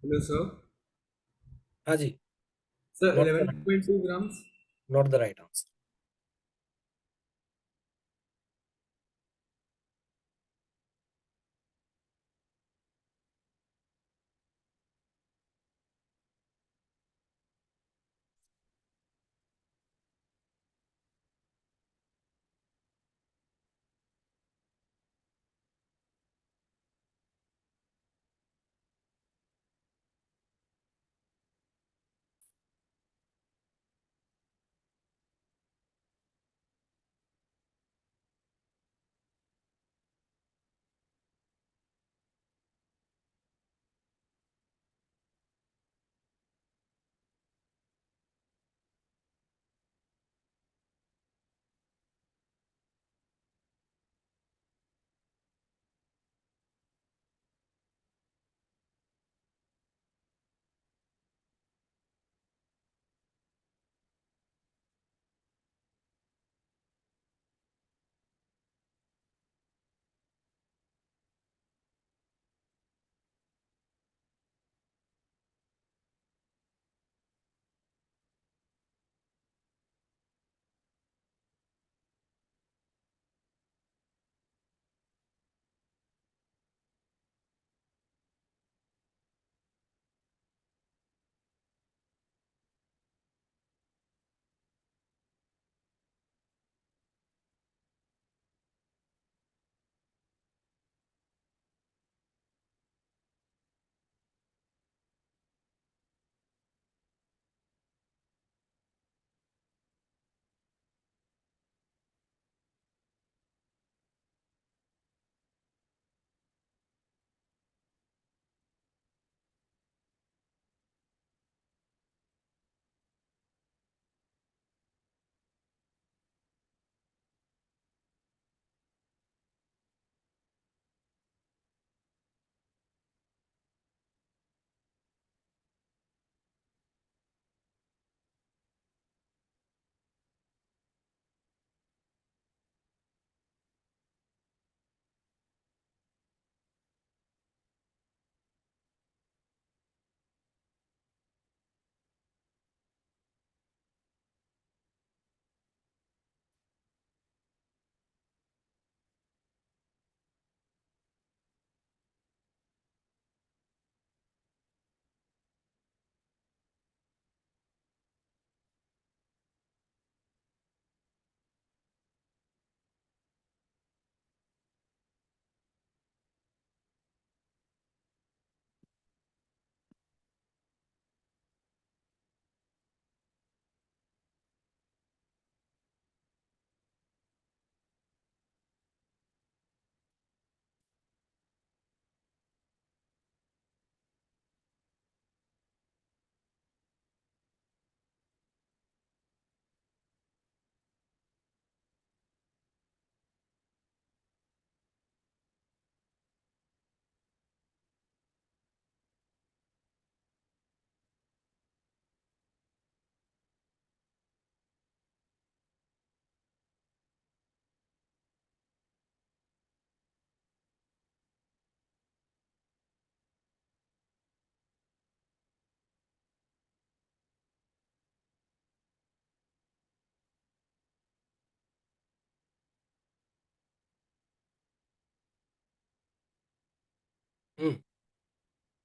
Hello, sir. Haji, Sir, not the right, 11.2 grams. not the right answer.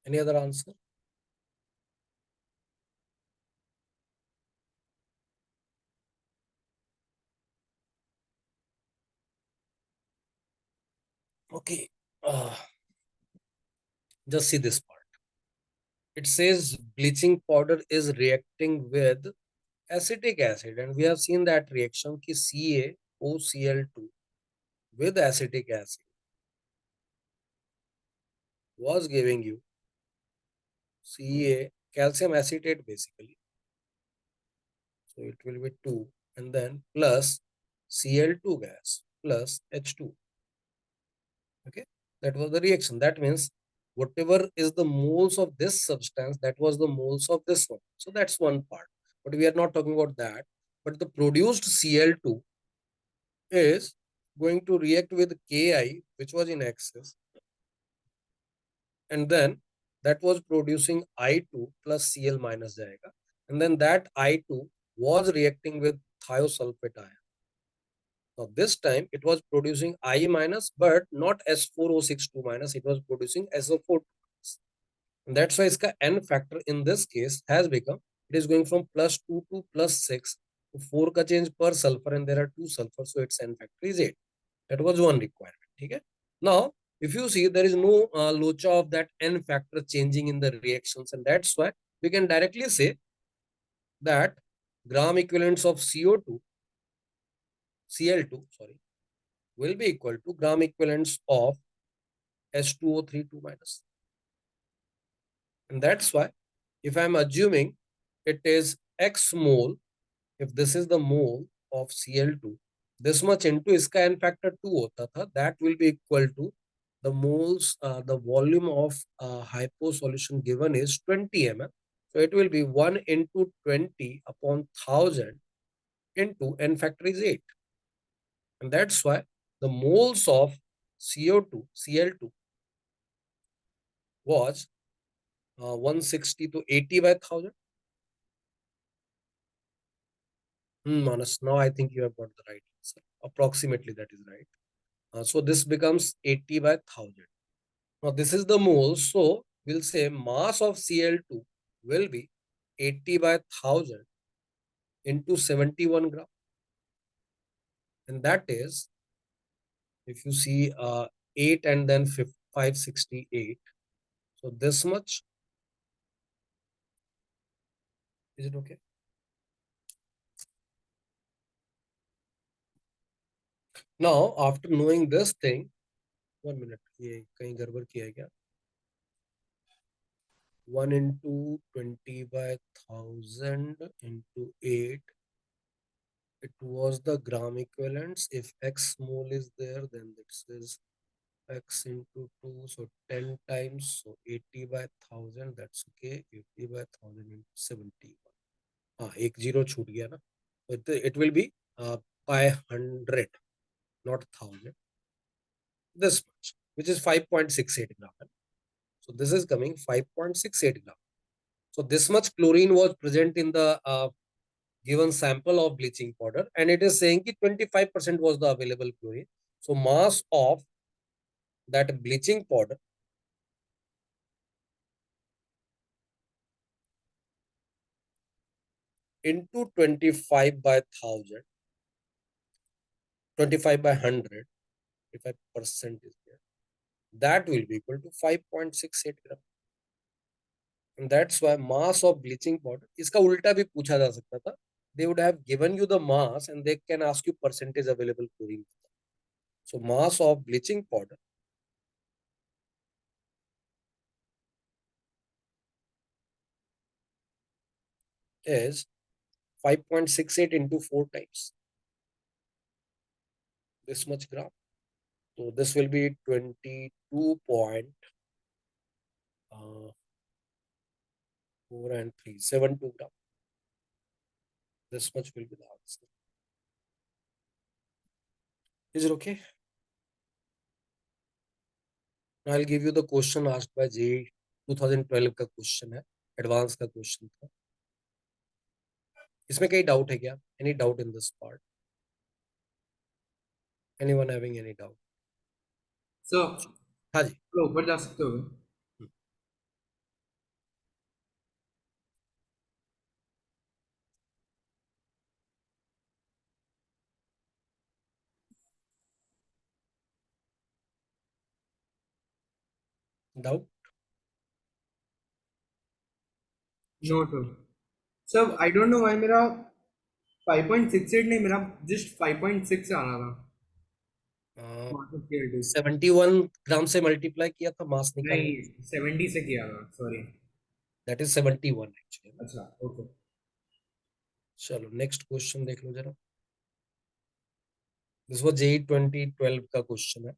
Any other answer? Okay. Just see this part. It says bleaching powder is reacting with acetic acid, and we have seen that reaction ki CaOCl2 with acetic acid was giving you Ca calcium acetate basically. So it will be 2 and then plus Cl2 gas plus H2. Okay, that was the reaction. That means whatever is the moles of this substance, that was the moles of this one. So that's one part. But we are not talking about that. But the produced Cl2 is going to react with Ki, which was in excess, and then that was producing I2 plus Cl minus jayega, and then that I2 was reacting with thiosulfate ion. Now this time it was producing I minus, but not S4O62 minus, it was producing SO4. And that's why its N factor in this case has become, it is going from +2 to +6. So 4 ka change per sulfur and there are 2 sulfur, so its N factor is 8. That was one requirement. Okay? Now, if you see, there is no locha of that N factor changing in the reactions, and that's why we can directly say that gram equivalents of CO2, Cl2, sorry, will be equal to gram equivalents of S2O32 minus. And that's why if I'm assuming it is X mole, if this is the mole of Cl2, this much into iska N factor 2 hota tha, that will be equal to the moles, the volume of hypo solution given is 20 ml. So it will be 1 into 20 upon 1000 into N factor is 8. And that's why the moles of CO2, Cl2 was 160 to 80 by 1000. Manas, now I think you have got the right answer. Approximately that is right. So this becomes 80 by 1000. Now this is the mole. So we'll say mass of Cl2 will be 80 by 1000 into 71 gram. And that is, if you see 8 and then 568. So this much. Is it okay? Now, after knowing this thing, 1 minute, ये कहीं गड़बड़ किया है क्या? 1 into 20 by 1000 into 8. It was the gram equivalents. If X mole is there, then this is X into 2. So 10 times. So 80 by 1000. That's okay. 80 by 1000 into 71. एक zero छूट गया ना. It will be by 100, not 1000. This much, which is 5.68 gram. So this is coming 5.68 gram. So this much chlorine was present in the given sample of bleaching powder, and it is saying that 25% was the available chlorine. So mass of that bleaching powder into 25 by 1000, 25 by 100, 25% is there. That will be equal to 5.68 gram. And that's why mass of bleaching powder, इसका उल्टा भी पूछा जा सकता था. They would have given you the mass and they can ask you percentage available chlorine. So mass of bleaching powder is 5.68 into 4 times this much gram. So this will be 22.4 and 372 gram. This much will be the answer. Is it okay? Now I'll give you the question asked by JEE 2012 का question है, advanced का question था. इसमें कई doubt है क्या? Any doubt in this part? Anyone having any doubt? Sir हाँ जी. ऊपर जा सकते हो Doubt? नो टू सब आई डोंट नो व्हाई मेरा 5.68 नहीं, मेरा जस्ट 5.6 आ रहा था मास ऑफ केएलटी। 71 ग्राम से मल्टीप्लाई किया था मास निकालने। नहीं 70 से किया था, सॉरी। That is 71 actually. अच्छा ओके। चलो नेक्स्ट क्वेश्चन देख लो जरा। दिस वाज जेई 2012 का क्वेश्चन है।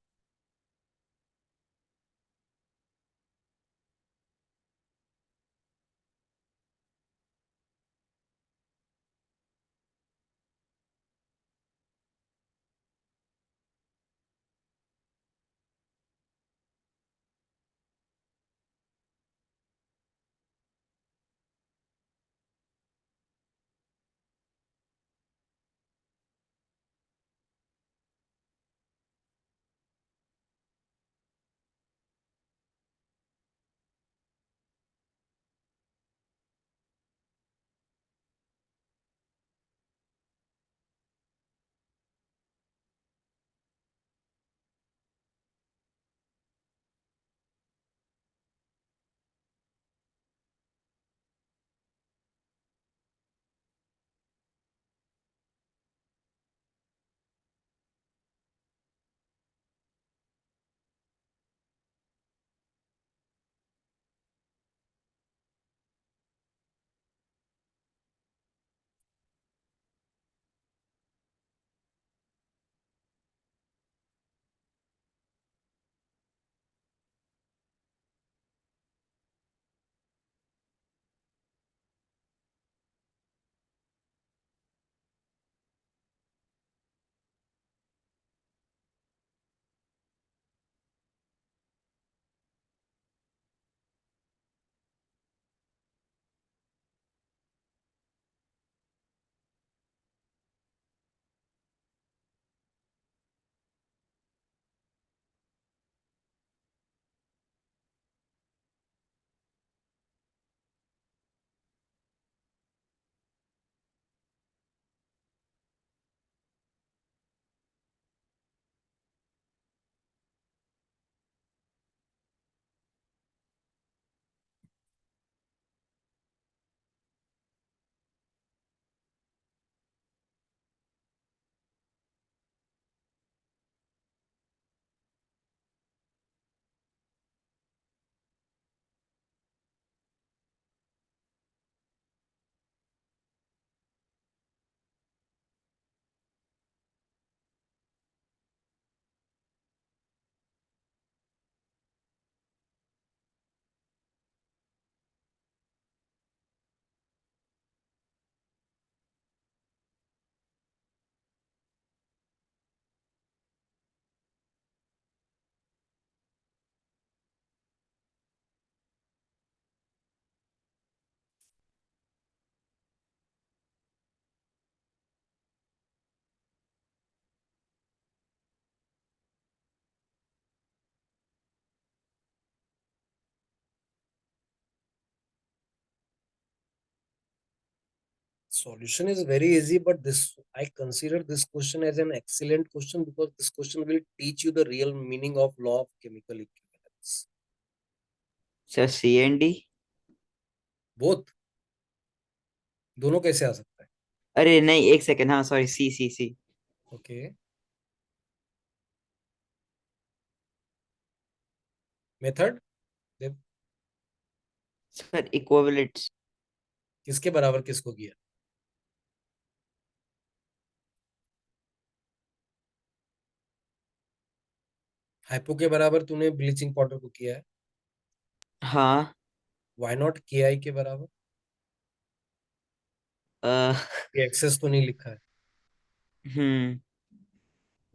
Solution is very easy, but this I consider this question as an excellent question because this question will teach you the real meaning of law of chemical equivalence. Sir C and D. Both दोनों कैसे आ सकता है? अरे नहीं, एक second, हाँ sorry, सी सी सी। Okay. Method sir equivalents. किसके बराबर किसको किया? हाइपो के बराबर तूने ब्लीचिंग पाउडर को किया है। हाँ। व्हाई नॉट के आई के बराबर? अ, ये एक्सेस तो नहीं लिखा है। हम्म।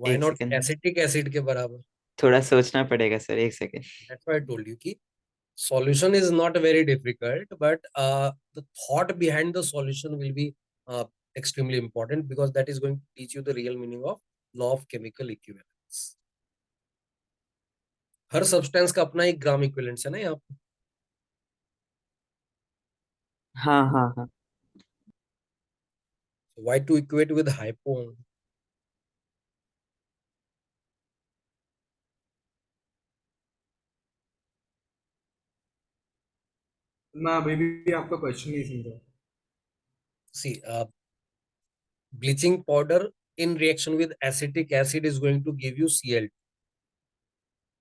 व्हाई एक नॉट सेकंड, एसिटिक एसिड के बराबर? थोड़ा सोचना पड़ेगा सर, एक second. That's why I told you कि solution is not very difficult, but the thought behind the solution will be extremely important because that is going to teach you the real meaning of law of chemical equivalence. Her substance का अपना एक ग्राम equivalence है ना यहाँ पे। हाँ हाँ हाँ। So why to equate with hypo? मैं अभी भी आपका क्वेश्चन नहीं समझा। See, bleaching powder in reaction with acetic acid is going to give you Cl.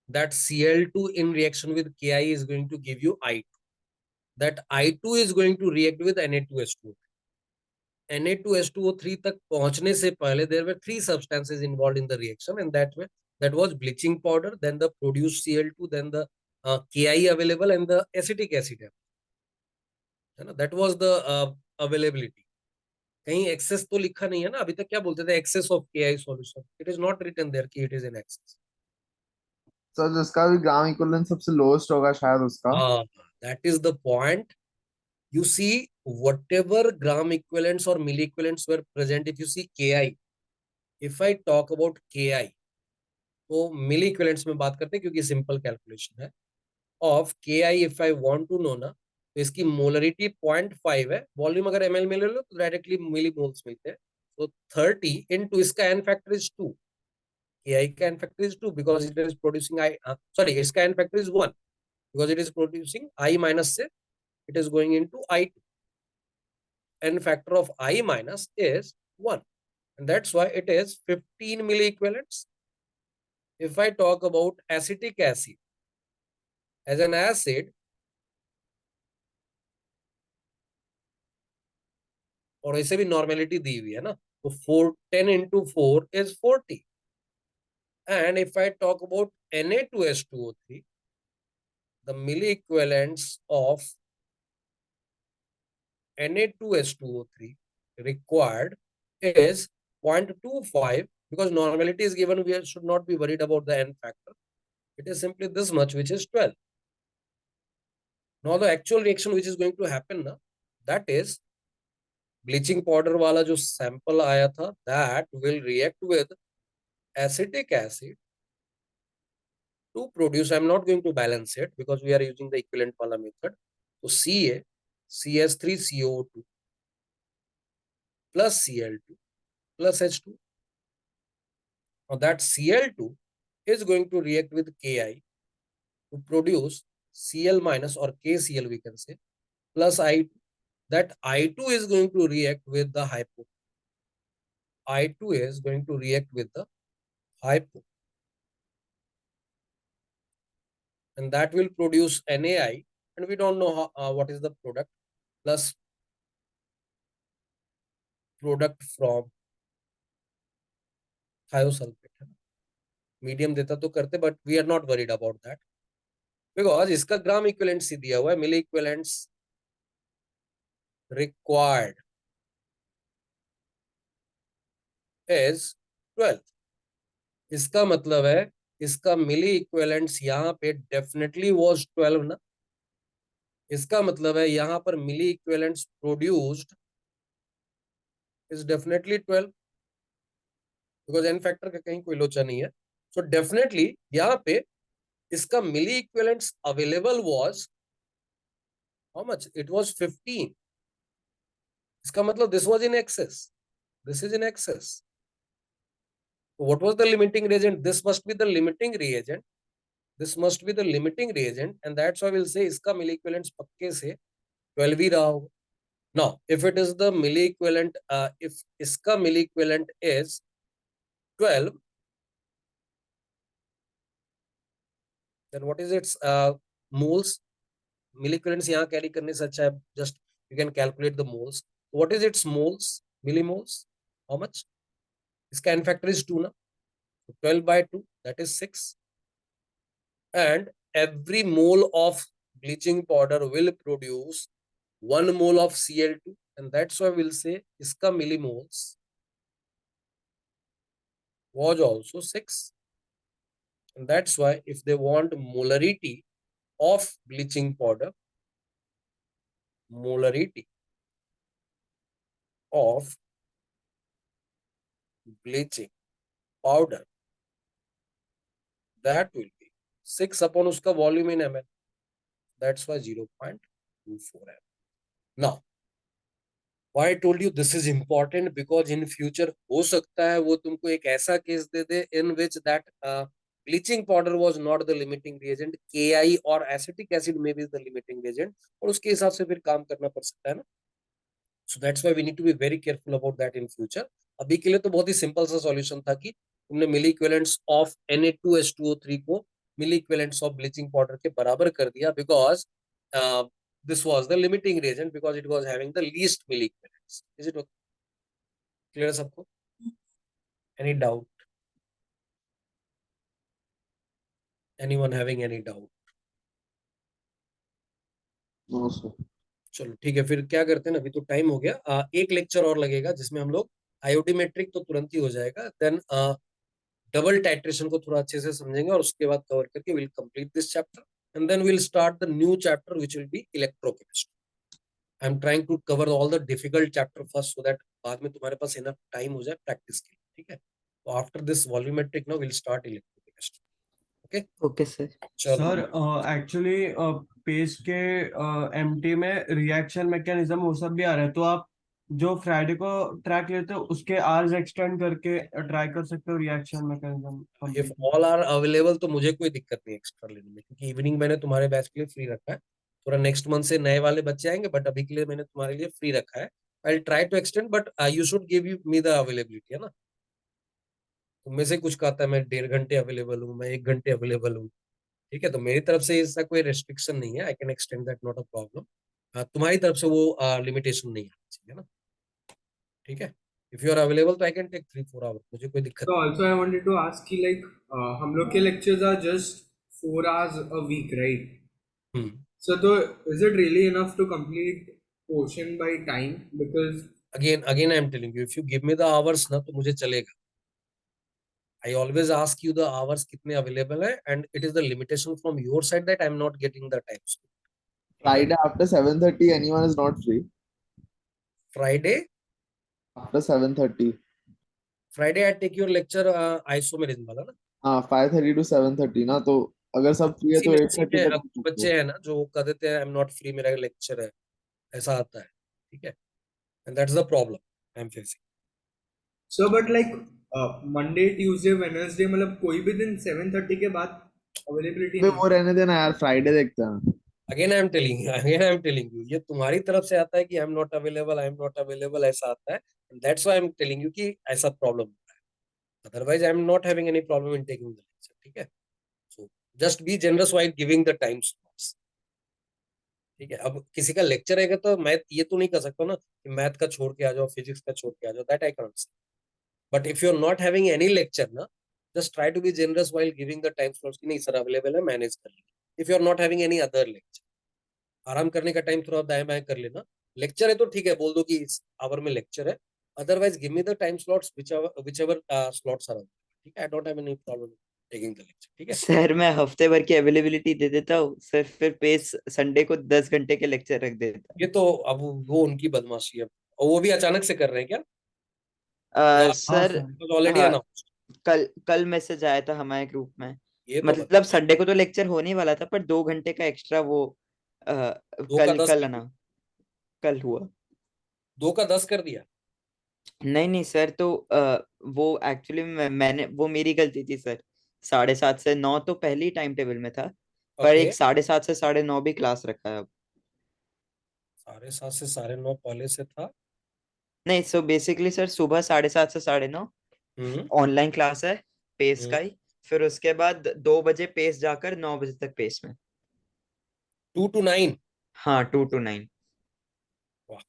That Cl2 in reaction with Ki is going to give you I2. That I2 is going to react with Na2H2O. Na2H2O3 तक पहुंचने से पहले there were three substances involved in the reaction, and that was bleaching powder, then the produced Cl2, then the Ki available, and the acetic acid. है ना, that was the availability. कहीं access तो लिखा नहीं है ना, अभी तक क्या बोलते थे, excess of KI solution. It is not written there कि it is in excess. Sir जिसका भी ग्राम इक्विवेलेंस सबसे लोएस्ट होगा शायद उसका. That is the point. You see, whatever gram equivalents or milli equivalents were present, if you see Ki, if I talk about Ki, तो milli equivalents में बात करते हैं क्योंकि सिंपल कैलकुलेशन है. Of Ki if I want to know ना, तो इसकी मोलरिटी 0.5 है. वॉल्यूम अगर ml में ले लो तो डायरेक्टली मिली मोल्स मिलते हैं. तो 30 into इसका n factor is 2. Ki का n factor is 2 because it is producing I, sorry, इसका n factor is 1 because it is producing I minus से it is going into I2. N factor of I minus is 1, and that's why it is 15 milli equivalents. If I talk about acetic acid as an acid, और ऐसे भी normality दी हुई है ना, तो 10 into 4 is 40. And if I talk about Na2H2O3, the milli equivalents of Na2H2O3 required is 0.25, because normality is given, we should not be worried about the n factor. It is simply this much, which is 12. Now the actual reaction which is going to happen na, that is bleaching powder wala jo sample आया था, that will react with acetic acid to produce. I'm not going to balance it because we are using the equivalent wala method. So Ca, CS3CO2 plus Cl2 plus H2. Now that Cl2 is going to react with Ki to produce Cl minus, or KCl we can say, plus I2. That I2 is going to react with the hypo. I2 is going to react with the hypo, and that will produce NaI, and we don't know how, what is the product, plus product from thiosulfate. Medium देता तो करते, but we are not worried about that because इसका gram equivalents दिया हुआ है. Milliequivalents required is 12. इसका मतलब है इसका मिली इक्विवेलेंट्स यहाँ पे डेफिनेटली वाज 12 ना. इसका मतलब है यहाँ पर milli equivalents produced is definitely 12, because n factor का कहीं कोई लोचा नहीं है. सो डेफिनेटली यहाँ पे इसका milli equivalents available was how much, it was 15. इसका मतलब this was in excess, this is in excess. What was the limiting reagent? This must be the limiting reagent. This must be the limiting reagent, and that's why we'll say इसका milli equivalent पक्के से 12 ही रहा होगा. Now, if it is the milli equivalent, if इसका milli equivalent is 12, then what is its moles? Milli equivalents यहाँ carry करने से अच्छा है just you can calculate the moles. What is its moles? Millimoles? How much? इसका n factor is 2 ना, so 12 by 2, that is 6. And every mole of bleaching powder will produce 1 mole of Cl2, and that's why we'll say iska millimoles was also 6. And that's why if they want molarity of bleaching powder, molarity of bleaching powder, that will be 6 upon uska volume in ml. That's why 0.24 m. Now, why I told you this is important, because in future हो सकता है वो तुमको एक ऐसा case they they in which that bleaching powder was not the limiting reagent, KI और acetic acid maybe is the limiting reagent, और उसके हिसाब से फिर काम करना पड़ सकता है ना. So that's why we need to be very careful about that in future. अभी के लिए तो बहुत ही सिंपल सा सॉल्यूशन था कि तुमने मिली इक्विवेलेंट्स ऑफ Na2H2O3 को मिली इक्विवेलेंट्स ऑफ ब्लीचिंग पाउडर के बराबर कर दिया, because this was the limiting reagent because it was having the least milli equivalents. Is it clear सबको? Any doubt? Anyone having any doubt? No, sir. चलो ठीक है, फिर क्या करते हैं ना, अभी तो टाइम हो गया. एक लेक्चर और लगेगा जिसमें हम लोग आयोडीमेट्रिक तो तुरंत ही हो जाएगा, देन डबल टाइट्रेशन को थोड़ा अच्छे से समझेंगे और उसके बाद कवर करके will complete this chapter and then will start the new chapter which will be electrochemistry. I am trying to cover all the difficult chapter first so that बाद में तुम्हारे पास इनफ टाइम हो जाए प्रैक्टिस के लिए. ठीक है, तो after this volumetric now will start electrochemistry. Okay okay sir. चलो. सर एक्चुअली पेज के एमटी में रिएक्शन मैकेनिज्म वो सब भी आ रहा है, तो आप जो फ्राइडे को ट्रैक लेते हो उसके आवर्स एक्सटेंड करके ट्राई कर सकते हो reaction mechanism. If all are available तो मुझे कोई दिक्कत नहीं एक्स्ट्रा लेने में, क्योंकि इवनिंग मैंने तुम्हारे बैच के लिए फ्री रखा है. थोड़ा नेक्स्ट मंथ से नए वाले बच्चे आएंगे, बट अभी के लिए मैंने तुम्हारे लिए फ्री रखा है. I will try to extend, but you should give you me the availability, है ना. तुम में से कुछ कहता है मैं 1.5 घंटे अवेलेबल हूँ, मैं 1 घंटे अवेलेबल हूँ. ठीक है, तो मेरी तरफ से ऐसा कोई रेस्ट्रिक्शन नहीं है. I can extend that, not a problem. तुम्हारी तरफ से वो लिमिटेशन नहीं आना चाहिए ना. ठीक है, इफ यू आर अवेलेबल तो आई कैन टेक 3-4 आवर, मुझे कोई दिक्कत So नहीं. also I wanted to ask कि like हम लोग के lectures are just 4 hours a week, right? Hmm. So तो is it really enough to complete portion by time? Because again I am telling you, if you give me the hours ना तो मुझे चलेगा. I always ask you the hours कितने available है, and it is the limitation from your side that I am not getting the time slot. Friday after 7:30, anyone is not free. Friday After 7:30. I take your lecture isomerism वाला ना. हाँ, 5:30 to 7:30 ना, तो अगर सब free है इसी तो में 8:30 तक कुछ बच्चे हैं ना जो कह देते हैं आई एम नॉट फ्री, मेरा लेक्चर है, ऐसा आता है. ठीक है, and that's the problem I am facing. so but like Monday, Tuesday, Wednesday मतलब कोई भी दिन 7:30 के बाद availability में नहीं. वो रहने देना यार, फ्राइडे देखते हैं. Again I am telling you, ये तुम्हारी तरफ से आता है कि I am not available ऐसा आता है, and that's why I am telling you कि ऐसा प्रॉब्लम होता है. Otherwise I am not having any problem in taking the lecture. ठीक है, so just be generous while giving the time slots. ठीक है, अब किसी का लेक्चर रहेगा तो मैं ये तो नहीं कर सकता ना कि मैथ का छोड़ के आ जाओ, फिजिक्स का छोड़ के आ जाओ, that I can't say. But if you are not having any lecture ना, just try to be generous while giving the time slots कि नहीं सर अवेलेबल है, मैनेज कर लेंगे. If you are not having any other lecture, आराम करने का time थोड़ा दाएं बाएं कर लेना. लेक्चर है तो ठीक है, बोल दो कि इस आवर में लेक्चर है, otherwise give me the time slots which ever slots are. ठीक है, I don't have any problem taking the lecture. ठीक है, सर मैं हफ्ते भर की अवेलेबिलिटी दे देता हूँ सर, फिर पेज संडे को 10 घंटे के लेक्चर रख देता ये तो अब वो उनकी बदमाशी है, और वो भी अचानक से कर रहे हैं क्या, या हाँ सर. सर. ऑलरेडी हाँ, अनाउंस? कल मैसेज आया था हमारे ग्रुप में. ये तो बता, मतलब संडे को तो लेक्चर होने वाला था, पर 2 घंटे का एक्स्ट्रा वो दो का कल दस कल कर आना दिया, कल हुआ. 2 का 10 कर दिया. नहीं नहीं सर, तो वो एक्चुअली मैंने वो मेरी गलती थी सर. 7:30 से 9 तो पहले ही टाइम टेबल में था, पर ओके, एक 7:30 से 9:30 भी क्लास रखा है अब. 7:30 से 9:30 पहले से था. नहीं, सो बेसिकली सर सुबह 7:30 से 9:30 हम्म. ऑनलाइन क्लास है पेस का हम्म. ही. फिर उसके बाद 2 बजे पेस जाकर 9 बजे तक पेस में. 2 to 9. हाँ, 2 to 9. वाह,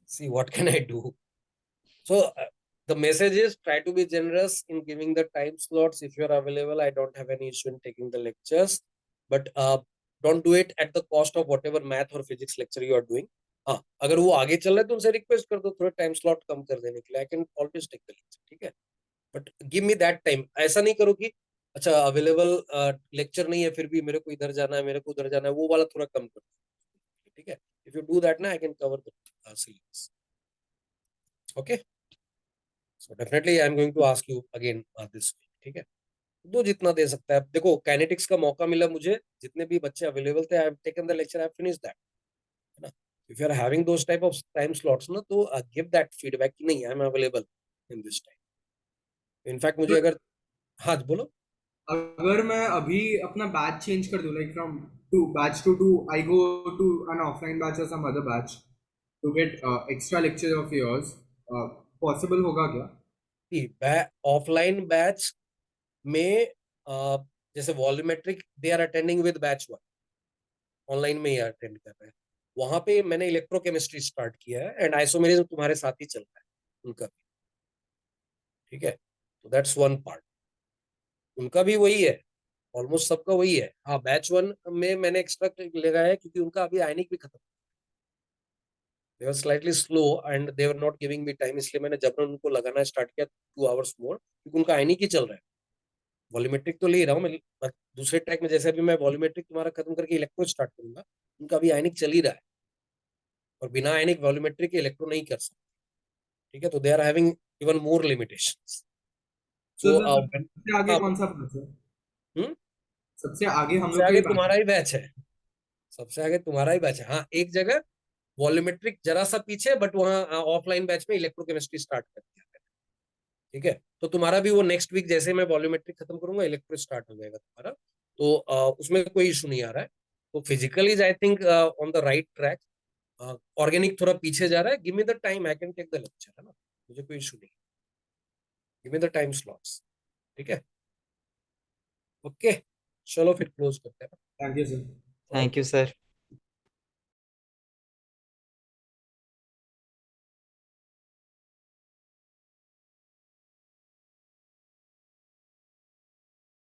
see what can I do. So the message is try to be generous in giving the time slots. If you are available, I don't have any issue in taking the lectures, but don't do it at the cost of whatever math or physics lecture you are doing. हाँ, अगर वो आगे चल रहा है तो उनसे request कर दो थोड़ा टाइम स्लॉट कम कर देने के लिए. I can always take the lecture. ठीक है, but give me that time. ऐसा नहीं करो कि अच्छा अवेलेबल लेक्चर नहीं है फिर भी मेरे को इधर जाना है, मेरे को उधर जाना है, वो वाला थोड़ा कम कर दो. ठीक है, इफ यू डू दैट ना I can cover the syllabus. Okay, so definitely I am going to ask you again this week. ठीक है, दो जितना दे सकता है. देखो काइनेटिक्स का मौका मिला मुझे, जितने भी बच्चे अवेलेबल थे I have taken the lecture, I have finished that, है ना. If you are having those type of time slots ना, तो गिव दैट फीडबैक कि नहीं I am available in this time. In fact मुझे अगर, हाँ बोलो। अगर मैं अभी अपना बैच चेंज कर दूं, like from two batch to I go to an offline batch और some other batch to get extra lecture of yours, possible होगा क्या? ऑफलाइन बैच में जैसे volumetric they are attending with batch 1, online में ही attend कर रहे हैं। वहां पे मैंने इलेक्ट्रोकेमिस्ट्री स्टार्ट किया है एंड आइसोमेरिज्म तुम्हारे साथ ही चल रहा है उनका भी, ठीक है। तो दैट्स वन पार्ट, उनका भी वही है, ऑलमोस्ट सबका वही है। हाँ, बैच 1 में मैंने एक्स्ट्रा लगाया है क्योंकि उनका अभी आयनिक भी खत्म, they were slightly slow and they were not giving me time, इसलिए मैंने जब उनको लगाना स्टार्ट किया 2 आवर्स मोर, क्योंकि उनका आयनिक ही चल रहा है। वॉल्यूमेट्रिक तो ले रहा हूँ मैं, दूसरे ट्रैक में जैसे अभी मैं वॉल्यूमेट्रिक तुम्हारा खत्म करके इलेक्ट्रो स्टार्ट करूंगा, उनका अभी आयनिक चल ही रहा है और बिना आयनिक वॉल्यूमेट्रिक के इलेक्ट्रो नहीं कर सकते, ठीक है। तो they are having even more limitations. So तो सबसे आगे हाँ, कौन सा बैच है? हम्म, सबसे आगे हम सबसे लोग का आगे ही बैच तुम्हारा है। ही बैच है, सबसे आगे तुम्हारा ही बैच है। हाँ, एक जगह वॉल्यूमेट्रिक जरा सा पीछे, बट वहाँ ऑफलाइन बैच में इलेक्ट्रोकेमिस्ट्री स्टार्ट कर दिया है, ठीक है। तो तुम्हारा भी वो नेक्स्ट वीक जैसे मैं वॉल्यूमेट्रिक खत्म करूंगा, इलेक्ट्रो स्टार्ट हो जाएगा तुम्हारा। तो उसमें कोई इशू नहीं आ रहा है। तो physically is I think on the right track. Organic थोड़ा पीछे जा रहा है, give me the time, I can take the lecture, है ना, मुझे कोई इशू नहीं, give me the time slots, ठीक है। ओके, चलो फिर क्लोज करते हैं। Thank you sir. Thank you sir.